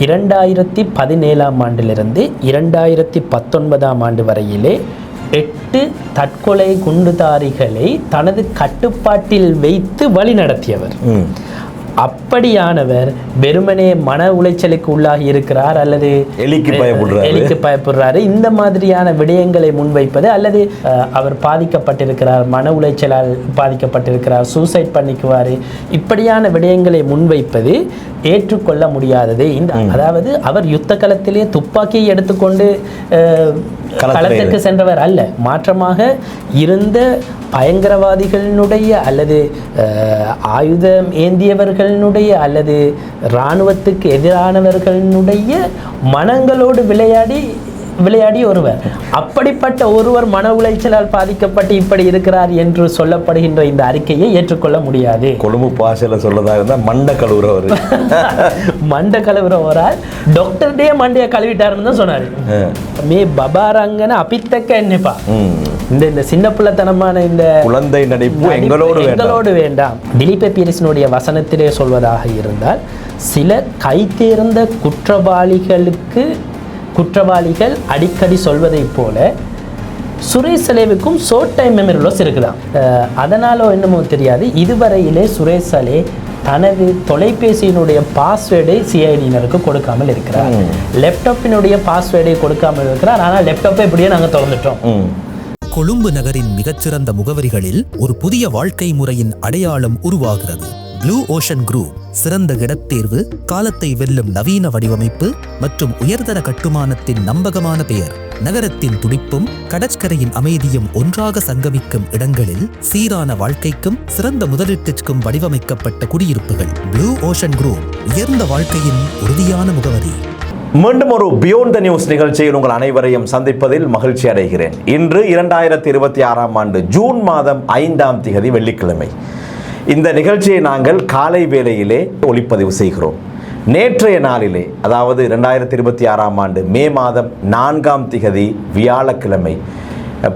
2017 ஆண்டிலிருந்து 2019 ஆண்டு வரையிலே 8 தற்கொலை குண்டுதாரிகளை தனது கட்டுப்பாட்டில் வைத்து வழி நடத்தியவர். அப்படியானவர் வெறுமனே மன உளைச்சலுக்கு உள்ளாகி இருக்கிறார் அல்லது எலிக்கு பயப்படுறாரு, இந்த மாதிரியான விடயங்களை முன்வைப்பது, அல்லது அவர் பாதிக்கப்பட்டிருக்கிறார், மன உளைச்சலால் பாதிக்கப்பட்டிருக்கிறார், சூசைட் பண்ணிக்குவார், இப்படியான விடயங்களை முன்வைப்பது ஏற்றுக்கொள்ள முடியாதது. அதாவது அவர் யுத்த களத்திலே துப்பாக்கியை எடுத்துக்கொண்டு களத்திற்கு சென்றவர் அல்ல, மாற்றமாக இருந்த பயங்கரவாதிகளினுடைய அல்லது ஆயுதம் ஏந்தியவர்களினுடைய அல்லது இராணுவத்துக்கு எதிரானவர்களினுடைய மனங்களோடு விளையாடி ஒருவர். அப்படிப்பட்ட ஒருவர் மன உளைச்சலால் பாதிக்கப்பட்டு இப்படி இருக்கிறார் என்று சொல்லப்படுகின்ற இந்த அறிக்கையை ஏற்றுக்கொள்ள முடியாது. கொழும்பு பாசையில சொல்லதாக இருந்தால் மண்டை கழுவுறவர் மண்டை கழுவுறவரால் டாக்டர் டே மண்டைய கழுவிட்டாருன்னு தான் சொன்னாரு. மே பபாரங்கன அபித்தக்க என்னப்பா, இந்த சின்ன பிள்ளைத்தனமான இந்த குழந்தை நடிப்பு எங்களோடு வேண்டாம். திலீப பீரிஸினுடைய வசனத்திலே சொல்வதாக இருந்தால், சில கைதேர்ந்த குற்றவாளிகள் அடிக்கடி சொல்வதை போல சுரேஷ் சலேவுக்கும் ஷார்ட் டைம் மெமரி லாஸ் இருக்குதான். அதனால என்னமோ தெரியாது, இதுவரையிலே சுரேஷ் சலே தனது தொலைபேசியினுடைய பாஸ்வேர்டை சிஐடியினருக்கு கொடுக்காமல் இருக்கிறார், லேப்டாப்பினுடைய பாஸ்வேர்டை கொடுக்காமல் இருக்கிறார். ஆனால் லேப்டாப்பை இப்படியே நாங்கள் திறந்துட்டோம். கொழும்பு நகரின் மிகச்சிறந்த முகவரிகளில் ஒரு புதிய வாழ்க்கை முறையின் அடையாளம் உருவாகிறது. ப்ளூ ஓஷன் குரூப் சிறந்த இடத்தேர்வு, காலத்தை வெல்லும் நவீன வடிவமைப்பு மற்றும் உயர்தர கட்டுமானத்தின் நம்பகமான பெயர். நகரத்தின் துடிப்பும் கடற்கரையின் அமைதியும் ஒன்றாக சங்கமிக்கும் இடங்களில் சீரான வாழ்க்கைக்கும் சிறந்த முதலீட்டிற்கும் வடிவமைக்கப்பட்ட குடியிருப்புகள். ப்ளூ ஓஷன் குரூப், உயர்ந்த வாழ்க்கையின் உறுதியான முகவரி. மீண்டும் ஒரு பியோண்ட் த நியூஸ் நிகழ்ச்சியில் உங்கள் அனைவரையும் சந்திப்பதில் மகிழ்ச்சி அடைகிறேன். இன்று 2026 ஆண்டு ஜூன் மாதம் 5ஆம் தேதி வெள்ளிக்கிழமை. இந்த நிகழ்ச்சியை நாங்கள் காலை வேளையிலே ஒளிப்பதிவு செய்கிறோம். நேற்றைய நாளிலே, அதாவது 2026 ஆண்டு மே மாதம் 4ஆம் தேதி வியாழக்கிழமை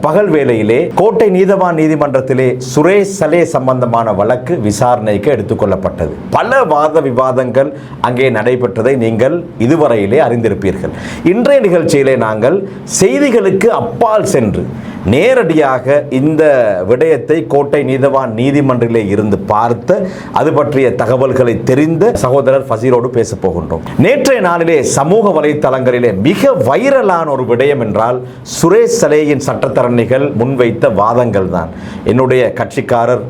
பகல் வேளையிலே கோட்டை நீதவான் நீதிமன்றத்திலே சுரேஷ் சலே சம்பந்தமான வழக்கு விசாரணைக்கு எடுத்துக்கொள்ளப்பட்டது. பல வாத விவாதங்கள் அங்கே நடைபெற்றதை நீங்கள் இதுவரையிலே அறிந்திருப்பீர்கள். இன்றைய நிகழ்ச்சியிலே நாங்கள் செய்திகளுக்கு அப்பால் சென்று நேரடியாக இந்த விடயத்தை கோட்டை நீதவான் நீதிமன்றிலே இருந்து பார்த்த, அது பற்றிய தகவல்களை தெரிந்த சகோதரர் ஃபசீரோடு பேச போகின்றோம். நேற்றைய நாளிலே சமூக வலைத்தளங்களிலே மிக வைரலான ஒரு விடயம் என்றால் சுரேஷ் சலேயின் சட்டத்தரணிகள் முன்வைத்த வாதங்கள் தான். என்னுடைய கட்சிக்காரர்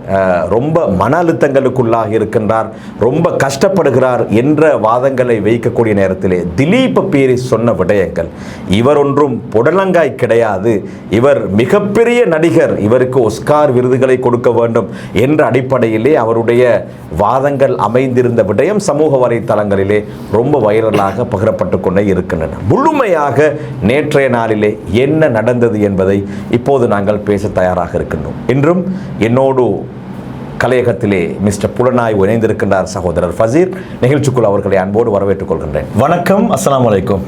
ரொம்ப மன அழுத்தங்களுக்குள்ளாக இருக்கின்றார், ரொம்ப கஷ்டப்படுகிறார் என்ற வாதங்களை வைக்கக்கூடிய நேரத்திலே திலீப பீரிஸ் சொன்ன விடயங்கள், இவர் ஒன்றும் புடலங்காய் கிடையாது, இவர் மிகப்பெரிய நடிகர், இவருக்கு ஒஸ்கார் விருதுகளை கொடுக்க வேண்டும் என்ற அடிப்படையிலே அவருடைய வாதங்கள் அமைந்திருந்த விடயம் சமூக வலைத்தளங்களிலே ரொம்ப வைரலாக பகிரப்பட்டு கொண்டே இருக்கின்றன. முழுமையாக நேற்றைய நாளிலே என்ன நடந்தது என்பதை இப்போது நாங்கள் பேச தயாராக இருக்கின்றோம். இன்றும் என்னோடு கலையகத்திலே மிஸ்டர் புலனாய்வு இணைந்திருக்கின்றார் சகோதரர் ஃபசீர். நிகழ்ச்சிக்குள் அவர்களை அன்போடு வரவேற்றுக் கொள்கின்றேன். வணக்கம். அஸ்ஸலாமு அலைக்கும்.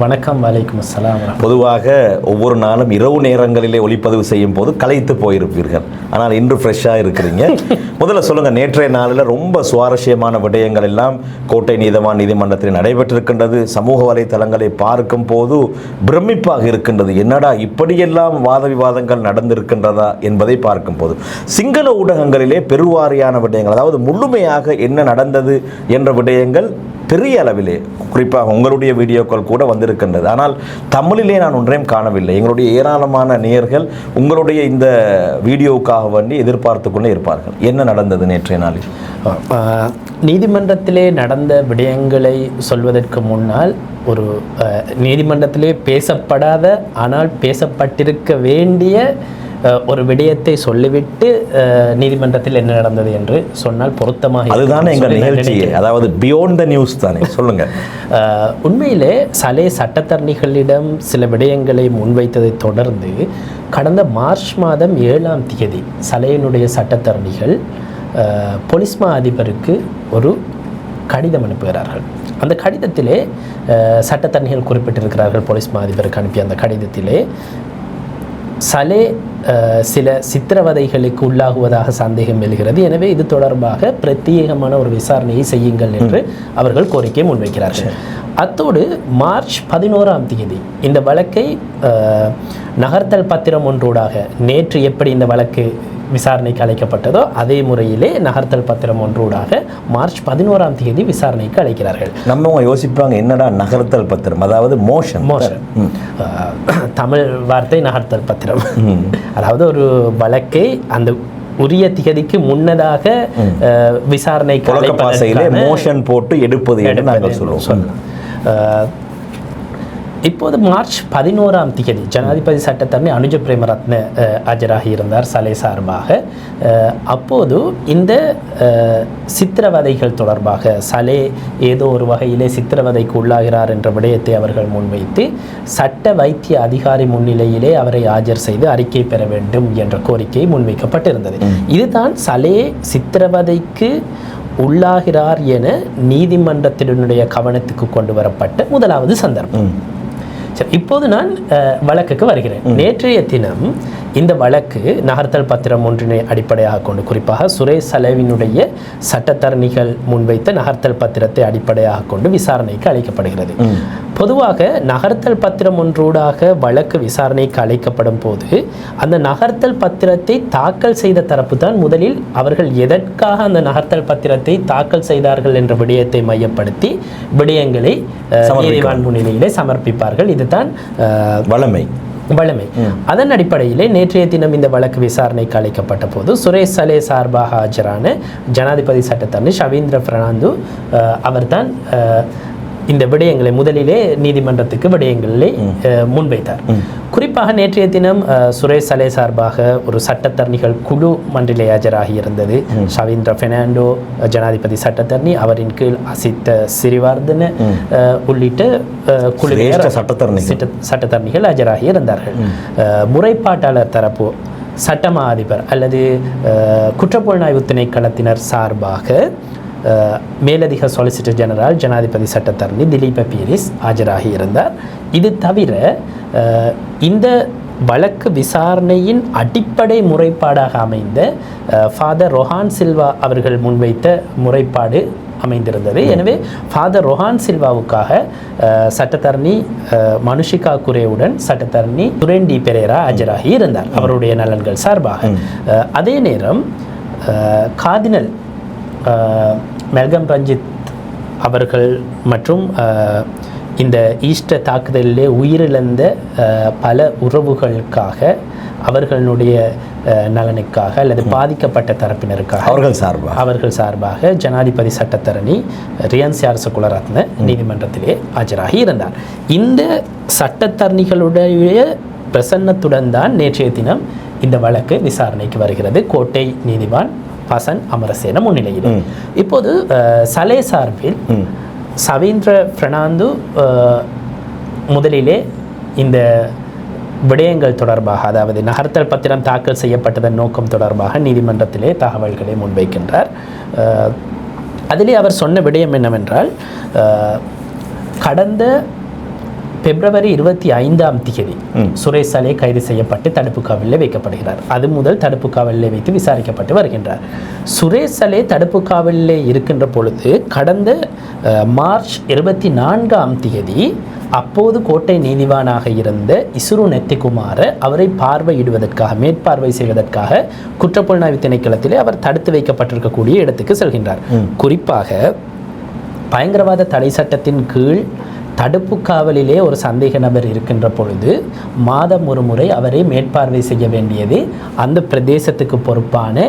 வணக்கம். வலைக்கும் அஸ்ஸலாம். பொதுவாக ஒவ்வொரு நாளும் இரவு நேரங்களிலே ஒளிப்பதிவு செய்யும் போது கலைத்து போயிருப்பீர்கள், ஆனால் இன்று ஃப்ரெஷ்ஷாக இருக்கிறீங்க. முதல்ல சொல்லுங்கள், நேற்றைய நாளில் ரொம்ப சுவாரஸ்யமான விடயங்கள் எல்லாம் கோட்டை நீதவான் நீதிமன்றத்தில் நடைபெற்றிருக்கின்றது. சமூக வலைத்தளங்களை பார்க்கும் போது பிரமிப்பாக இருக்கின்றது, என்னடா இப்படியெல்லாம் வாத விவாதங்கள் நடந்திருக்கின்றதா என்பதை பார்க்கும் போது சிங்கள ஊடகங்களிலே பெருவாரியான விடயங்கள், அதாவது முழுமையாக என்ன நடந்தது என்ற விடயங்கள் பெரிய அளவிலே, குறிப்பாக உங்களுடைய வீடியோக்கள் கூட வந்திருக்கின்றது. ஆனால் தமிழிலே நான் ஒன்றையும் காணவில்லை. எங்களுடைய ஏராளமான நேயர்கள் உங்களுடைய இந்த வீடியோவுக்காக வேண்டி எதிர்பார்த்து கொண்டே இருப்பார்கள். என்ன நடந்தது நேற்றைய நாளில்? நீதிமன்றத்திலே நடந்த விடயங்களை சொல்வதற்கு முன்னால் ஒரு நீதிமன்றத்திலே பேசப்படாத ஆனால் பேசப்பட்டிருக்க வேண்டிய ஒரு விடயத்தை சொல்லிவிட்டு நீதிமன்றத்தில் என்ன நடந்தது என்று சொன்னால் பொருத்தமாக. அதுதானே எங்கள் நிகழ்ச்சி, அதாவது பியோண்ட் த நியூஸ் தானே. சொல்லுங்க. உண்மையிலே சலே சட்டத்தரணிகளிடம் சில விடயங்களை முன்வைத்ததை தொடர்ந்து கடந்த மார்ச் மாதம் 7ஆம் தேதி சலேயினுடைய சட்டத்தரணிகள் போலீஸ் மா அதிபருக்கு ஒரு கடிதம் அனுப்புகிறார்கள். அந்த கடிதத்திலே சட்டத்தரணிகள் குறிப்பிட்டிருக்கிறார்கள், போலீஸ் மா அதிபருக்கு அனுப்பிய அந்த கடிதத்திலே சலே சில சித்திரவதைகளுக்கு உள்ளாகுவதாக சந்தேகம் எழுகிறது, எனவே இது தொடர்பாக பிரத்யேகமான ஒரு விசாரணையை செய்யுங்கள் என்று அவர்கள் கோரிக்கை முன்வைக்கிறார்கள். அத்தோடு மார்ச் 11ஆம் தேதி இந்த வழக்கை நகர்த்தல் பத்திரம் ஒன்றூடாக நேற்று எப்படி இந்த வழக்கு விசாரணைக்கு அழைக்கப்பட்டதோ அதே முறையிலே நகர்த்தல் பத்திரம் ஒன்றூடாக மார்ச் 11ஆம் தேதி விசாரணைக்கு அழைக்கிறார்கள். நம்ம யோசிப்பாங்க என்னடா நகர்த்தல் பத்திரம், அதாவது மோஷன் தமிழ் வார்த்தை நகர்த்தல் பத்திரம். அதாவது ஒரு வழக்கை அந்த உரிய திகதிக்கு முன்னதாக விசாரணைக்கு மோஷன் போட்டு எடுப்பது என்று நாங்கள் சொல்லுவோம். இப்போது மார்ச் 11ஆம் தேதி ஜனாதிபதி சட்டத்தரணி அனுஜ பிரேமரத்ன ஆஜராகி இருந்தார் சலே சார்பாக. அப்போது இந்த சித்திரவதைகள் தொடர்பாக சலே ஏதோ ஒரு வகையிலே சித்திரவதைக்கு உள்ளாகிறார் என்ற விடயத்தை அவர்கள் முன்வைத்து சட்ட வைத்திய அதிகாரி முன்னிலையிலே அவரை ஆஜர் செய்து அறிக்கை பெற வேண்டும் என்ற கோரிக்கை முன்வைக்கப்பட்டிருந்தது. இதுதான் சலே சித்திரவதைக்கு உள்ளாகிறார் என நீதிமன்றத்தினுடைய கவனத்துக்கு கொண்டு வரப்பட்ட முதலாவது சந்தர்ப்பம். இப்போது நான் வழக்குக்கு வருகிறேன். நேற்றைய தினம் இந்த வழக்கு நகர்த்தல் பத்திரம் ஒன்றினை அடிப்படையாக கொண்டு, குறிப்பாக சுரேஷ் சலேவினுடைய சட்டத்தரணிகள் முன்வைத்த நகர்த்தல் பத்திரத்தை அடிப்படையாக கொண்டு விசாரணைக்கு அழைக்கப்படுகிறது. பொதுவாக நகர்த்தல் பத்திரம் ஒன்றூடாக வழக்கு விசாரணைக்கு அழைக்கப்படும் போது அந்த நகர்த்தல் பத்திரத்தை தாக்கல் செய்த தரப்பு தான் முதலில் அவர்கள் எதற்காக அந்த நகர்த்தல் பத்திரத்தை தாக்கல் செய்தார்கள் என்ற விடயத்தை மையப்படுத்தி விடயங்களை நீதிவான் முன்னிலையிலே சமர்ப்பிப்பார்கள். இதுதான் வழமை. அதன் அடிப்படையிலே நேற்றைய தினம் இந்த வழக்கு விசாரணைக்கு அழைக்கப்பட்ட போது சுரேஷ் சலே சார்பாக ஆஜரான ஜனாதிபதி சட்டத்தரணி ஷவீந்திர பெர்னாண்டோ அவர்தான் இந்த விடயங்களை முதலிலே நீதிமன்றத்துக்கு விடயங்களை முன்வைத்தார். குறிப்பாக நேற்றைய தினம் சுரேஷ் சலே சார்பாக ஒரு சட்டத்தரணிகள் குழு மன்றிலே ஆஜராகி இருந்தது. ஷவீந்திர பெர்னாண்டோ ஜனாதிபதி சட்டத்தரணி, அவரின் கீழ் அசித்த சிறிவர்தன உள்ளிட்ட குழு சட்டத்தரணிகள் ஆஜராகி இருந்தார்கள். முறைப்பாட்டாளர் தரப்பு சட்டமா அதிபர் அல்லது குற்றப்புலனாய்வு திணைக்களத்தினர் சார்பாக மேலதிக சொலிசிட்டர் ஜெனரல் ஜனாதிபதி சட்டத்தரணி திலீப பீரிஸ் ஆஜராகி இருந்தார். இது தவிர இந்த வழக்கு விசாரணையின் அடிப்படை முறைப்பாடாக அமைந்த ஃபாதர் ரொஹான் சில்வா அவர்கள் முன்வைத்த முறைப்பாடு அமைந்திருந்தது. எனவே ஃபாதர் ரொஹான் சில்வாவுக்காக சட்டத்தரணி மனுஷிகா குரேவுடன் சட்டத்தரணி துரேன் டி பெரேரா ஆஜராகி இருந்தார் அவருடைய நலன்கள் சார்பாக. அதே நேரம் கார்டினல் மெல்கம் ரஞ்சித் அவர்கள் மற்றும் இந்த ஈஸ்டர் தாக்குதலிலே உயிரிழந்த பல உறவுகளுக்காக அவர்களுடைய நலனுக்காக அல்லது பாதிக்கப்பட்ட தரப்பினருக்காக அவர்கள் சார்பாக ஜனாதிபதி சட்டத்தரணி ரியான் சியார்ச குலரத்ன நீதிமன்றத்திலே ஆஜராகி இருந்தார். இந்த சட்டத்தரணிகளுடைய பிரசன்னத்துடன் தான் நேற்றைய தினம் இந்த வழக்கு விசாரணைக்கு வருகிறது கோட்டை நீதிவான் பசன் அமரசேன முன்னிலையில். இப்போது சலே சார்பில் ஷவீந்திர பெர்னாண்டோ முதலிலே இந்த விடயங்கள் தொடர்பாக, அதாவது நகர்த்தல் பத்திரம் தாக்கல் செய்யப்பட்டதன் நோக்கம் தொடர்பாக நீதிமன்றத்திலே தகவல்களை முன்வைக்கின்றார். அதிலே அவர் சொன்ன விடயம் என்னவென்றால், கடந்த பிப்ரவரி 25ஆம் தேதி சுரேஷ் சலே கைது செய்யப்பட்டு தடுப்பு காவலில் வைக்கப்படுகிறார். அது முதல் தடுப்பு காவலில் வைத்து விசாரிக்கப்பட்டு வருகின்றார். சுரேஷ் சலே தடுப்பு காவலில் இருக்கின்ற பொழுது கடந்த மார்ச் 24ஆம் தேதி அப்போது கோட்டை நீதிவானாக இருந்த இசுரு நெத்திகுமார அவரை பார்வையிடுவதற்காக, மேற்பார்வை செய்வதற்காக குற்றப்புலனாய்வு திணைக்களத்திலே அவர் தடுத்து வைக்கப்பட்டிருக்கக்கூடிய இடத்துக்கு செல்கின்றார். குறிப்பாக பயங்கரவாத தடை சட்டத்தின் கீழ் தடுப்பு காவலிலே ஒரு சந்தேக நபர் இருக்கின்ற பொழுது மாதம் ஒரு முறை அவரை மேற்பார்வை செய்ய வேண்டியது அந்த பிரதேசத்துக்கு பொறுப்பான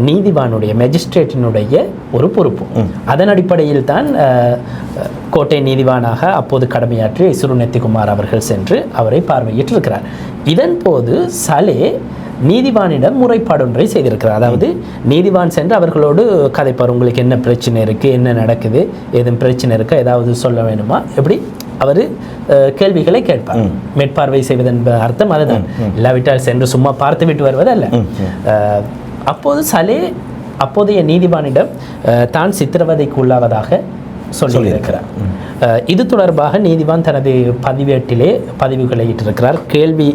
நீதிவானுடைய மேஜிஸ்ட்ரேட்டினுடைய ஒரு பொறுப்பு. அதன் அடிப்படையில் தான் கோட்டை நீதிவானாக அப்போது கடமையாற்றிய இசுரு நெத்திகுமார் அவர்கள் சென்று அவரை பார்வையிட்டிருக்கிறார். இதன் போது சலே நீதிவானிடம் முறைப்பாடு ஒன்றை செய்திருக்கிறார். அதாவது நீதிவான் சென்று அவர்களோடு கதைப்பார், உங்களுக்கு என்ன பிரச்சனை இருக்குது, என்ன நடக்குது, எதுவும் பிரச்சனை இருக்கா, ஏதாவது சொல்ல வேணுமா, எப்படி அவர் கேள்விகளை கேட்பார். மேற்பார்வை செய்வதன் அர்த்தம் அதுதான், இல்லாவிட்டால் சென்று சும்மா பார்த்து விட்டு வருவதல்ல. அப்போது சலே அப்போதைய நீதிவானிடம் தான் சித்திரவதைக்கு உள்ளாவதாக சொல்லியிருக்கிறார். இது தொடர்பாக நீதிவான் தனது பதிவேட்டிலே பதிவுகளை இட்டிருக்கிறார். கேள்வி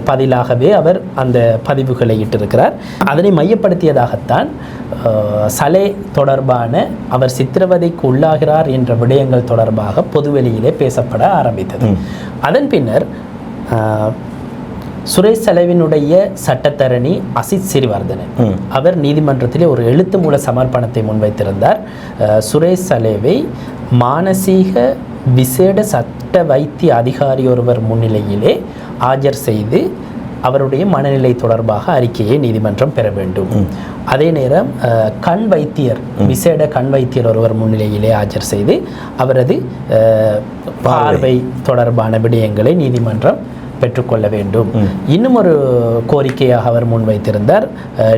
பதிலாகவே அவர் அந்த பதிவுகளை இட்டிருக்கிறார். அதனை மையப்படுத்தியதாகத்தான் சலே தொடர்பான அவர் சித்திரவதைக்கு உள்ளாகிறார் என்ற விடயங்கள் தொடர்பாக பொதுவெளியிலே பேசப்பட ஆரம்பித்தது. அதன் பின்னர் சுரேஷ் சலேவினுடைய சட்டத்தரணி அசித் சிறிவர்தனன் அவர் நீதிமன்றத்திலே ஒரு எழுத்து மூல சமர்ப்பணத்தை முன்வைத்திருந்தார். சுரேஷ் சலேவை மானசீக விசேட சட்ட வைத்திய அதிகாரி ஒருவர் முன்னிலையிலே ஆஜர் செய்து அவருடைய மனநிலை தொடர்பாக அறிக்கையை நீதிமன்றம் பெற வேண்டும். அதே நேரம் கண் வைத்தியர் விசேட கண் வைத்தியர் ஒருவர் முன்னிலையிலே ஆஜர் செய்து அவரது பார்வை தொடர்பான விடயங்களை நீதிமன்றம் பெற்றுக்கொள்ள வேண்டும். இன்னும் ஒரு கோரிக்கையாக அவர் முன்வைத்திருந்தார்.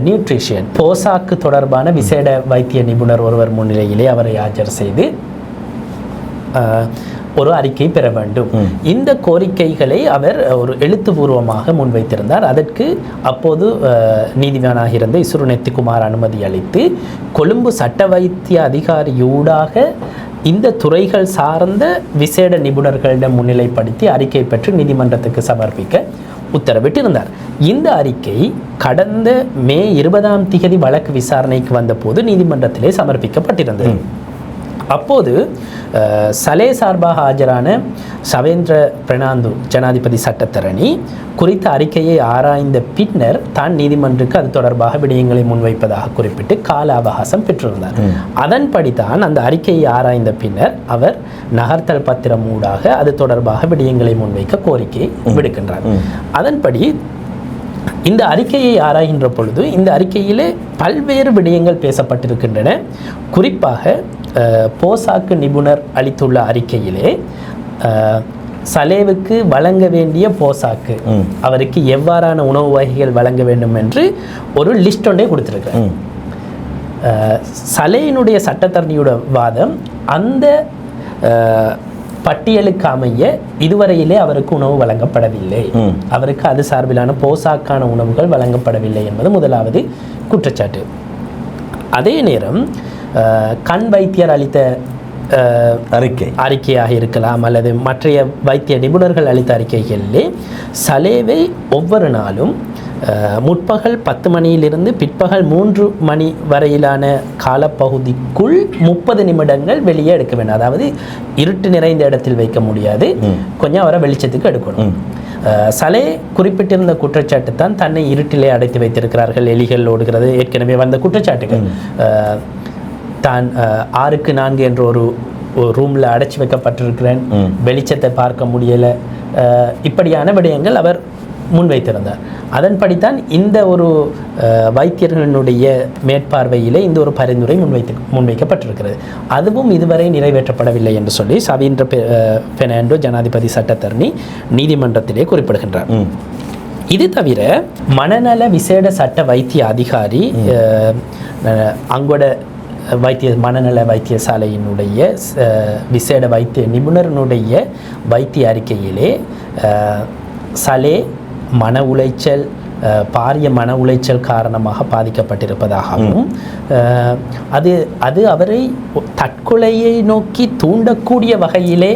நியூட்ரிஷியன் போசாக்கு தொடர்பான விசேட வைத்திய நிபுணர் ஒருவர் முன்னிலையிலே அவரை ஆஜர் செய்து ஒரு அறிக்கை பெற வேண்டும். இந்த கோரிக்கைகளை அவர் ஒரு எழுத்துப்பூர்வமாக முன்வைத்திருந்தார். அதற்கு அப்போது நீதிவானாக இருந்த இசுரு நெத்திக்குமார் அனுமதி அளித்து கொழும்பு சட்ட வைத்திய அதிகாரியூடாக இந்த துறைகள் சார்ந்த விசேட நிபுணர்களிடம் முன்னிலைப்படுத்தி அறிக்கை பெற்று நீதிமன்றத்துக்கு சமர்ப்பிக்க உத்தரவிட்டிருந்தார். இந்த அறிக்கை கடந்த மே 20 வழக்கு விசாரணைக்கு வந்தபோது நீதிமன்றத்திலே சமர்ப்பிக்கப்பட்டிருந்தது. அப்போது சலே சார்பாக ஆஜரான சவேந்திர பிரணாந்து ஜனாதிபதி சட்டத்தரணி குறித்த அறிக்கையை ஆராய்ந்த பின்னர் தான் நீதிமன்றத்துக்கு அது தொடர்பாக விடயங்களை முன்வைப்பதாக குறிப்பிட்டு கால அவகாசம் பெற்றிருந்தார். அதன்படி தான் அந்த அறிக்கையை ஆராய்ந்த பின்னர் அவர் நகர்த்தல் பத்திரம் ஊடாக அது தொடர்பாக விடயங்களை முன்வைக்க கோரிக்கை விடுக்கின்றார். அதன்படி இந்த அறிக்கையை ஆராய்கின்ற பொழுது இந்த அறிக்கையிலே பல்வேறு விடயங்கள் பேசப்பட்டிருக்கின்றன. குறிப்பாக போசாக்கு நிபுணர் அளித்துள்ள அறிக்கையிலே சலேவுக்கு வழங்க வேண்டிய போசாக்கு அவருக்கு எவ்வாறான உணவு வகைகள் வழங்க வேண்டும் என்று ஒரு லிஸ்ட் ஒன்றே கொடுத்திருக்கிறார். சலேயினுடைய சட்டத்தரணியோட வாதம் அந்த பட்டியலுக்கு அமைய இதுவரையிலே அவருக்கு உணவு வழங்கப்படவில்லை, அவருக்கு அது சார்பிலான போசாக்கான உணவுகள் வழங்கப்படவில்லை என்பது முதலாவது குற்றச்சாட்டு. அதே நேரம் கண் வைத்தியர் அளித்த அறிக்கையாக இருக்கலாம் அல்லது மற்றைய வைத்திய நிபுணர்கள் அளித்த அறிக்கைகளிலே சலேவை ஒவ்வொரு நாளும் முற்பகல் 10 மணியிலிருந்து பிற்பகல் 3 மணி வரையிலான காலப்பகுதிக்குள் 30 நிமிடங்கள் வெளியே எடுக்க வேண்டும். அதாவது இருட்டு நிறைந்த இடத்தில் வைக்க முடியாது, கொஞ்சம் அவரை வெளிச்சத்துக்கு எடுக்கணும். சலே குறிப்பிட்டிருந்த குற்றச்சாட்டு தான் தன்னை இருட்டிலே அடைத்து வைத்திருக்கிறார்கள், எலிகள் ஓடுகிறது, ஏற்கனவே வந்த குற்றச்சாட்டுகள். தான் 6க்கு 4 என்ற ஒரு ரூமில் அடைச்சி வைக்கப்பட்டிருக்கிறேன், வெளிச்சத்தை பார்க்க முடியலை, இப்படியான விடயங்கள் அவர் முன்வைத்திருந்தார். அதன்படித்தான் இந்த ஒரு வைத்தியர்களுடைய மேற்பார்வையிலே இந்த ஒரு பரிந்துரை முன்வைக்கப்பட்டிருக்கிறது. அதுவும் இதுவரை நிறைவேற்றப்படவில்லை என்று சொல்லி சவேந்திர பெர்னாண்டோ ஜனாதிபதி சட்டத்தரணி நீதிமன்றத்திலே குறிப்பிடுகின்றார். இது தவிர மனநல விசேட சட்ட வைத்திய அதிகாரி அங்கோட மனநல வைத்தியசாலையினுடைய விசேட வைத்திய நிபுணரினுடைய வைத்திய அறிக்கையிலே சலே மன உளைச்சல், பாரிய மன உளைச்சல் காரணமாக பாதிக்கப்பட்டிருப்பதாகவும் அது அவரை தற்கொலையை நோக்கி தூண்டக்கூடிய வகையிலே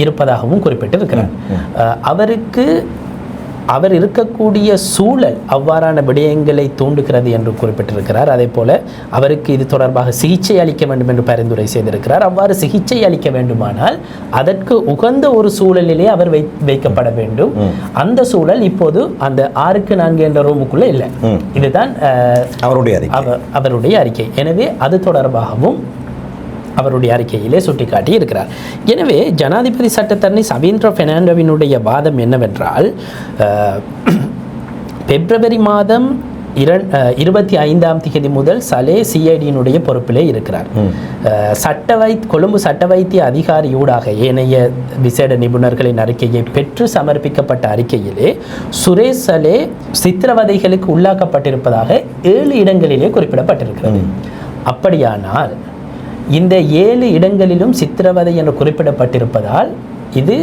இருப்பதாகவும் குறிப்பிட்டிருக்கிறார். அவர் இருக்கக்கூடிய சூழல் அவ்வாறான விடயங்களை தூண்டுகிறது என்று குறிப்பிட்டிருக்கிறார். அதே போல அவருக்கு இது தொடர்பாக சிகிச்சை அளிக்க வேண்டும் என்று பரிந்துரை செய்திருக்கிறார். அவ்வாறு சிகிச்சை அளிக்க வேண்டுமானால் அதற்கு உகந்த ஒரு சூழலிலே அவர் வைக்கப்பட வேண்டும். அந்த சூழல் இப்போது அந்த 6க்கு 4 என்ற ரூமுக்குள்ள இல்லை. இதுதான் அவருடைய அறிக்கை. எனவே அது தொடர்பாகவும் அவருடைய அறிக்கையிலே சுட்டிக்காட்டி இருக்கிறார். எனவே ஜனாதிபதி சட்டத்தரணி சவேந்திர பெர்னாண்டோவினுடைய வாதம் என்னவென்றால், பிப்ரவரி மாதம் 25 முதல் சலே சிஐடியினுடைய பொறுப்பிலே இருக்கிறார். கொழும்பு சட்ட வைத்திய அதிகாரியூடாக ஏனைய விசேட நிபுணர்களின் அறிக்கையை பெற்று சமர்ப்பிக்கப்பட்ட அறிக்கையிலே சுரேஷ் சலே சித்திரவதைகளுக்கு உள்ளாக்கப்பட்டிருப்பதாக 7 இடங்களிலே குறிப்பிடப்பட்டிருக்கிறது. அப்படியானால் இந்த 7 இடங்களிலும் சித்திரவதை என்று குறிப்பிடப்பட்டிருப்பதால் இது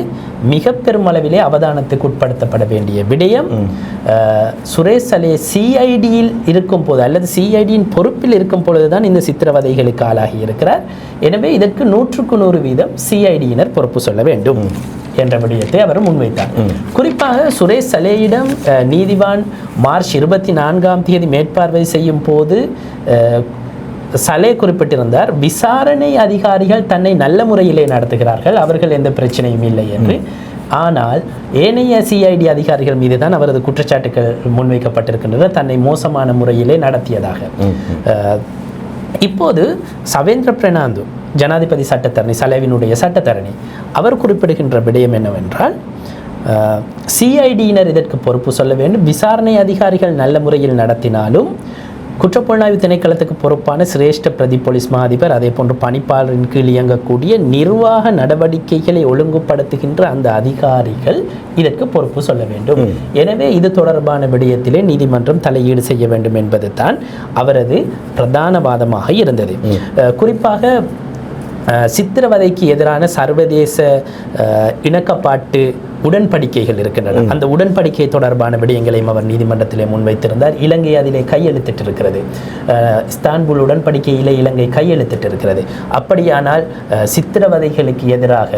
மிக பெருமளவிலே அவதானத்துக்கு உட்படுத்தப்பட வேண்டிய விடயம். சுரேஷ் சலே சிஐடியில் இருக்கும் போது அல்லது சிஐடியின் பொறுப்பில் இருக்கும் பொழுதுதான் இந்த சித்திரவதைகளுக்கு ஆளாகி இருக்கிறார். எனவே இதற்கு 100% சிஐடியினர் பொறுப்பு சொல்ல வேண்டும் என்ற விடயத்தை அவர் முன்வைத்தார். குறிப்பாக சுரேஷ் சலேயிடம் நீதிவான் மார்ச் 24 மேற்பார்வை செய்யும் போது சலே குறிப்பிட்டிருந்தார், விசாரணை அதிகாரிகள் தன்னை நல்ல முறையிலே நடத்துகிறார்கள், அவர்கள் எந்த பிரச்சனையும் இல்லை என்று. ஆனால் ஏனைய சிஐடி அதிகாரிகள் மீது தான் அவரது குற்றச்சாட்டுகள் முன்வைக்கப்பட்டிருக்கின்றன, தன்னை மோசமான முறையிலே நடத்தியதாக. இப்போது சவேந்திர பிரணாந்து ஜனாதிபதி சட்டத்தரணி, சலேவினுடைய சட்டத்தரணி, அவர் குறிப்பிடுகின்ற விடயம் என்னவென்றால், சிஐடியினர் இதற்கு பொறுப்பு சொல்ல வேண்டும். விசாரணை அதிகாரிகள் நல்ல முறையில் நடத்தினாலும் குற்றப்புலனாய்வு திணைக்களத்துக்கு பொறுப்பான சிரேஷ்ட பிரதி போலீஸ் மா அதிபர், அதே போன்று பணிப்பாளரின் கீழ் இயங்கக்கூடிய நிர்வாக நடவடிக்கைகளை ஒழுங்குபடுத்துகின்ற அந்த அதிகாரிகள் இதற்கு பொறுப்பு சொல்ல வேண்டும். எனவே இது தொடர்பான விடயத்திலே நீதிமன்றம் தலையீடு செய்ய வேண்டும் என்பது தான் அவரது பிரதான வாதமாக இருந்தது. குறிப்பாக சித்திரவதைக்கு எதிரான சர்வதேச இணக்கப்பாட்டு உடன்படிக்கைகள் இருக்கின்றன. அந்த உடன்படிக்கை தொடர்பான விடயங்களையும் அவர் நீதிமன்றத்திலே முன்வைத்திருந்தார். இலங்கை அதிலே கையெழுத்திட்டிருக்கிறது. இஸ்தான்புல் உடன்படிக்கையிலே இலங்கை கையெழுத்திட்டிருக்கிறது. அப்படியானால் சித்திரவதைகளுக்கு எதிராக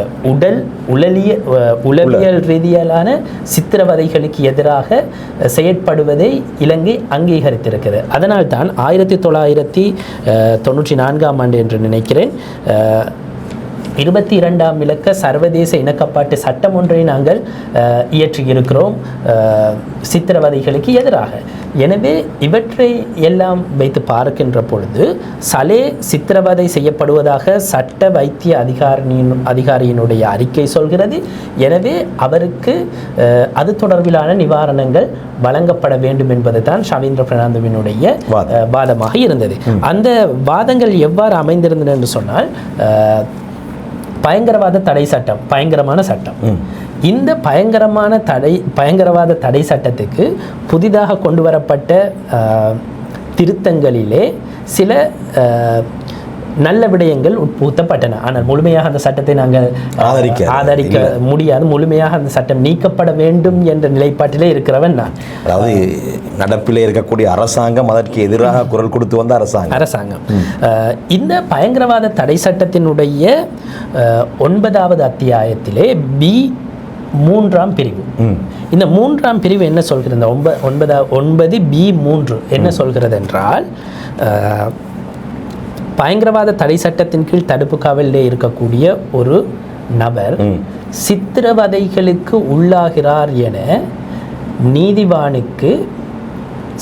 உளவியல் ரீதியிலான சித்திரவதைகளுக்கு எதிராக செயற்படுவதை இலங்கை அங்கீகரித்திருக்கிறது. அதனால் தான் 1994 என்று நினைக்கிறேன் 22ஆம் இலக்க சர்வதேச இணக்கப்பாட்டு சட்டம் ஒன்றை நாங்கள் இயற்றியிருக்கிறோம் சித்திரவதைகளுக்கு எதிராக. எனவே இவற்றை எல்லாம் வைத்து பார்க்கின்ற பொழுது சலே சித்திரவதை செய்யப்படுவதாக சட்ட வைத்திய அதிகாரியினுடைய அறிக்கை சொல்கிறது. எனவே அவருக்கு அது தொடர்பிலான நிவாரணங்கள் வழங்கப்பட வேண்டும் என்பது தான் சவேந்திர பிரணாந்துவினுடைய வாதமாக இருந்தது. அந்த வாதங்கள் எவ்வாறு அமைந்திருந்தது என்று சொன்னால், பயங்கரவாத தடை சட்டம், பயங்கரமான சட்டம். இந்த பயங்கரவாத தடை சட்டத்துக்கு புதிதாக கொண்டு வரப்பட்ட திருத்தங்களிலே சில நல்ல விடயங்கள் உட்புகுத்தப்பட்டன. ஆனால் முழுமையாக அந்த சட்டத்தை நாங்கள் ஆதரிக்க முடியாது. முழுமையாக அந்த சட்டம் நீக்கப்பட வேண்டும் என்ற நிலைப்பாட்டிலே இருக்கிறவன் நான். அதாவது நடப்பிலே இருக்கக்கூடிய அரசாங்கம் அதற்கு எதிராக குரல் கொடுத்து வந்த அரசாங்கம். இந்த பயங்கரவாத தடை சட்டத்தினுடைய 9வது அத்தியாயத்திலே B3 பிரிவு, இந்த 3ஆம் பிரிவு என்ன சொல்கிறது, 9B3 என்ன சொல்கிறது என்றால், பயங்கரவாத தடை சட்டத்தின் கீழ் தடுப்பு காவலிலே இருக்கக்கூடிய ஒரு நபர் சித்திரவதைகளுக்கு உள்ளாகிறார் என நீதிவானுக்கு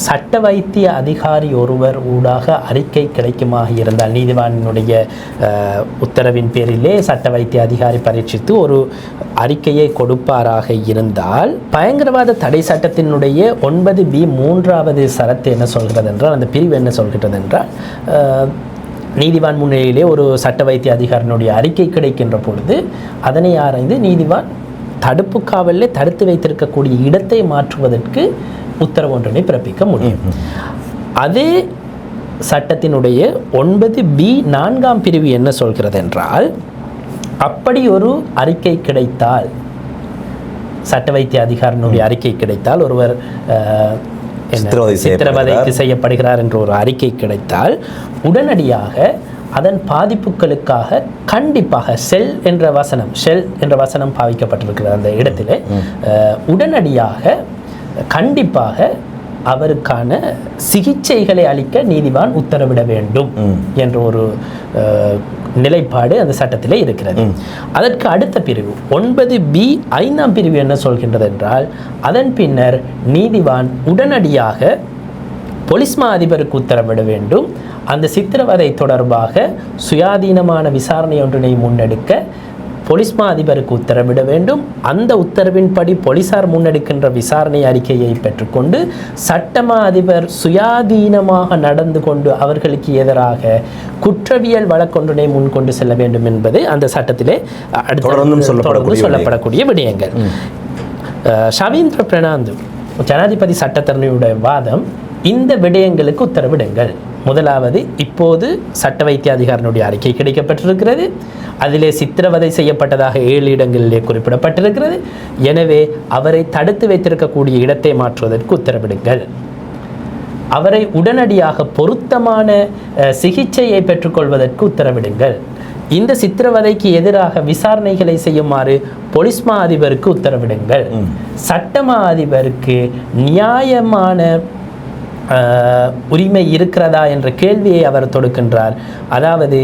சட்ட வைத்திய அதிகாரி ஒருவர் ஊடாக அறிக்கை கிடைக்குமாக இருந்தால், நீதிவானினுடைய உத்தரவின் பேரிலே சட்ட வைத்திய அதிகாரி பரீட்சித்து ஒரு அறிக்கையை கொடுப்பாராக இருந்தால், பயங்கரவாத தடை சட்டத்தினுடைய 9B3 சரத்து என்ன சொல்கிறது என்றால், அந்த பிரிவு என்ன சொல்கிறது என்றால், நீதிவான் முன்னிலையிலே ஒரு சட்ட வைத்திய அதிகாரியினுடைய அறிக்கை கிடைக்கின்ற பொழுது அதனை ஆராய்ந்து நீதிவான் தடுப்பு காவலில் தடுத்து வைத்திருக்கக்கூடிய இடத்தை மாற்றுவதற்கு உத்தரவு ஒன்றினை பிறப்பிக்க முடியும். அதே சட்டத்தினுடைய 9B4 பிரிவு என்ன சொல்கிறது என்றால், அப்படி ஒரு அறிக்கை கிடைத்தால், சட்ட வைத்திய அதிகாரியினுடைய அறிக்கை கிடைத்தால், ஒருவர் சித்திரவதைக்கு செய்யப்படுகிறார் என்ற ஒரு அறிக்கை கிடைத்தால், உடனடியாக அதன் பாதிப்புகளுக்காக கண்டிப்பாக ஷெல் என்ற வசனம் பாவிக்கப்பட்டிருக்கிறது அந்த இடத்திலே, உடனடியாக கண்டிப்பாக அவருக்கான சிகிச்சைகளை அளிக்க நீதிவான் உத்தரவிட வேண்டும் என்ற ஒரு நிலைப்பாடு அந்த சட்டத்திலே இருக்கிறது. அதற்கு அடுத்த பிரிவு 9B5 பிரிவு என்ன சொல்கின்றது என்றால், அதன் பின்னர் நீதிவான் உடனடியாக போலீஸ் மா அதிபருக்கு உத்தரவிட வேண்டும். அந்த சித்திரவதை தொடர்பாக சுயாதீனமான விசாரணை ஒன்றினை முன்னெடுக்க போலீஸ் மா அதிபருக்கு உத்தரவிட வேண்டும். அந்த உத்தரவின்படி போலீசார் முன்னெடுக்கின்ற விசாரணை அறிக்கையை பெற்றுக்கொண்டு சட்டமா அதிபர் சுயாதீனமாக நடந்து கொண்டு அவர்களுக்கு எதிராக குற்றவியல் வழக்கொன்றினை முன்கொண்டு செல்ல வேண்டும் என்பது அந்த சட்டத்திலே தொடர்ந்து சொல்லப்படக்கூடிய விடயங்கள். சவேந்திர பிரணாந்து ஜனாதிபதி சட்டத்தரணியுடைய வாதம், இந்த விடயங்களுக்கு உத்தரவிடுங்கள், முதலாவது, இப்போது சட்ட வைத்திய அதிகாரினுடைய அறிக்கை கிடைக்கப்பட்டிருக்கிறது. அதிலே சித்திரவதை செய்யப்பட்டதாக 7 இடங்களிலே குறிப்பிடப்பட்டிருக்கிறது. எனவே அவரை தடுத்து வைத்திருக்கக்கூடிய இடத்தை மாற்றுவதற்கு உத்தரவிடுங்கள். அவரை உடனடியாக பொருத்தமான சிகிச்சையை பெற்றுக்கொள்வதற்கு உத்தரவிடுங்கள். இந்த சித்திரவதைக்கு எதிராக விசாரணைகளை செய்யுமாறு போலீஸ் மா அதிபருக்கு உத்தரவிடுங்கள். சட்டமா அதிபருக்கு நியாயமான உரிமை இருக்கிறதா என்ற கேள்வியை அவர் தொடுக்கின்றார். அதாவது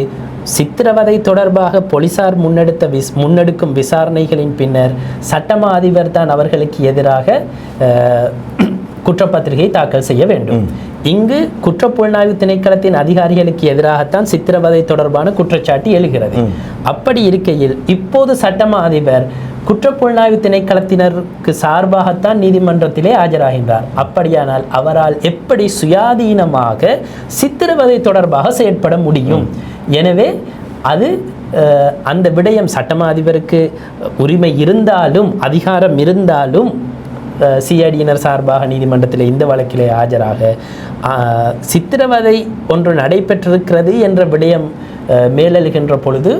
சித்திரவதை தொடர்பாக போலீசார் முன்னெடுக்கும் விசாரணைகளின் பின்னர் சட்டமா அதிபர் தான் அவர்களுக்கு எதிராக குற்றப்பத்திரிகை தாக்கல் செய்ய வேண்டும். இங்கு குற்றப்புலனாய்வு திணைக்களத்தின் அதிகாரிகளுக்கு எதிராகத்தான் சித்திரவதை தொடர்பான குற்றச்சாட்டு எழுகிறது. அப்படி இருக்கையில் இப்போது சட்டமா அதிபர் குற்றப்புலனாய்வு திணைக்களத்தினருக்கு சார்பாகத்தான் நீதிமன்றத்திலே ஆஜராகின்றார். அப்படியானால் அவரால் எப்படி சுயாதீனமாக சித்திரவதை தொடர்பாக செயற்பட முடியும்? எனவே அது அந்த விடயம் சட்டமா அதிபருக்கு உரிமை இருந்தாலும் அதிகாரம் இருந்தாலும் சிஐடியினர் சார்பாக நீதிமன்றத்தில் இந்த வழக்கிலே ஆஜராக சித்திரவதை ஒன்று நடைபெற்றிருக்கிறது என்ற விடயம் மேலெழுகின்ற பொழுது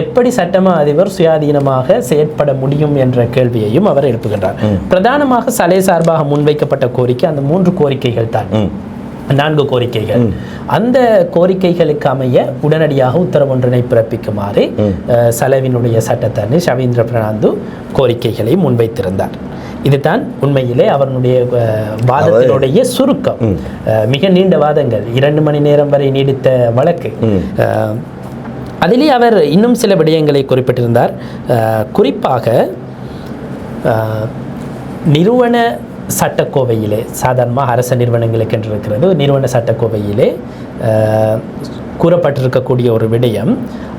எப்படி சட்டமா அதிபர் சுயாதீனமாக செயற்பட முடியும் என்ற கேள்வியையும் அவர் எழுப்புகின்றார். பிரதானமாக சலே சார்பாக முன்வைக்கப்பட்ட கோரிக்கை அந்த 3 கோரிக்கைகள் தான், 4 கோரிக்கைகள். அந்த கோரிக்கைகளுக்கு அமைய உடனடியாக உத்தரவொன்றினை பிறப்பிக்குமாறு சலேவினுடைய சட்டத்தரணி ஷவீந்திர பிரணாந்து கோரிக்கைகளை முன்வைத்திருந்தார். இதுதான் உண்மையிலே அவருடைய வாதத்தினுடைய சுருக்கம். மிக நீண்ட வாதங்கள், 2 மணி நேரம் வரை நீடித்த வழக்கு. அதிலே அவர் இன்னும் சில விடயங்களை குறிப்பிட்டிருந்தார். குறிப்பாக நிறுவன சட்டக்கோவையிலே, சாதாரணமாக அரச நிறுவனங்களுக்கு என்று இருக்கிறது, நிறுவன சட்டக்கோவையிலே கூறப்பட்டிருக்கக்கூடிய ஒரு விடயம்,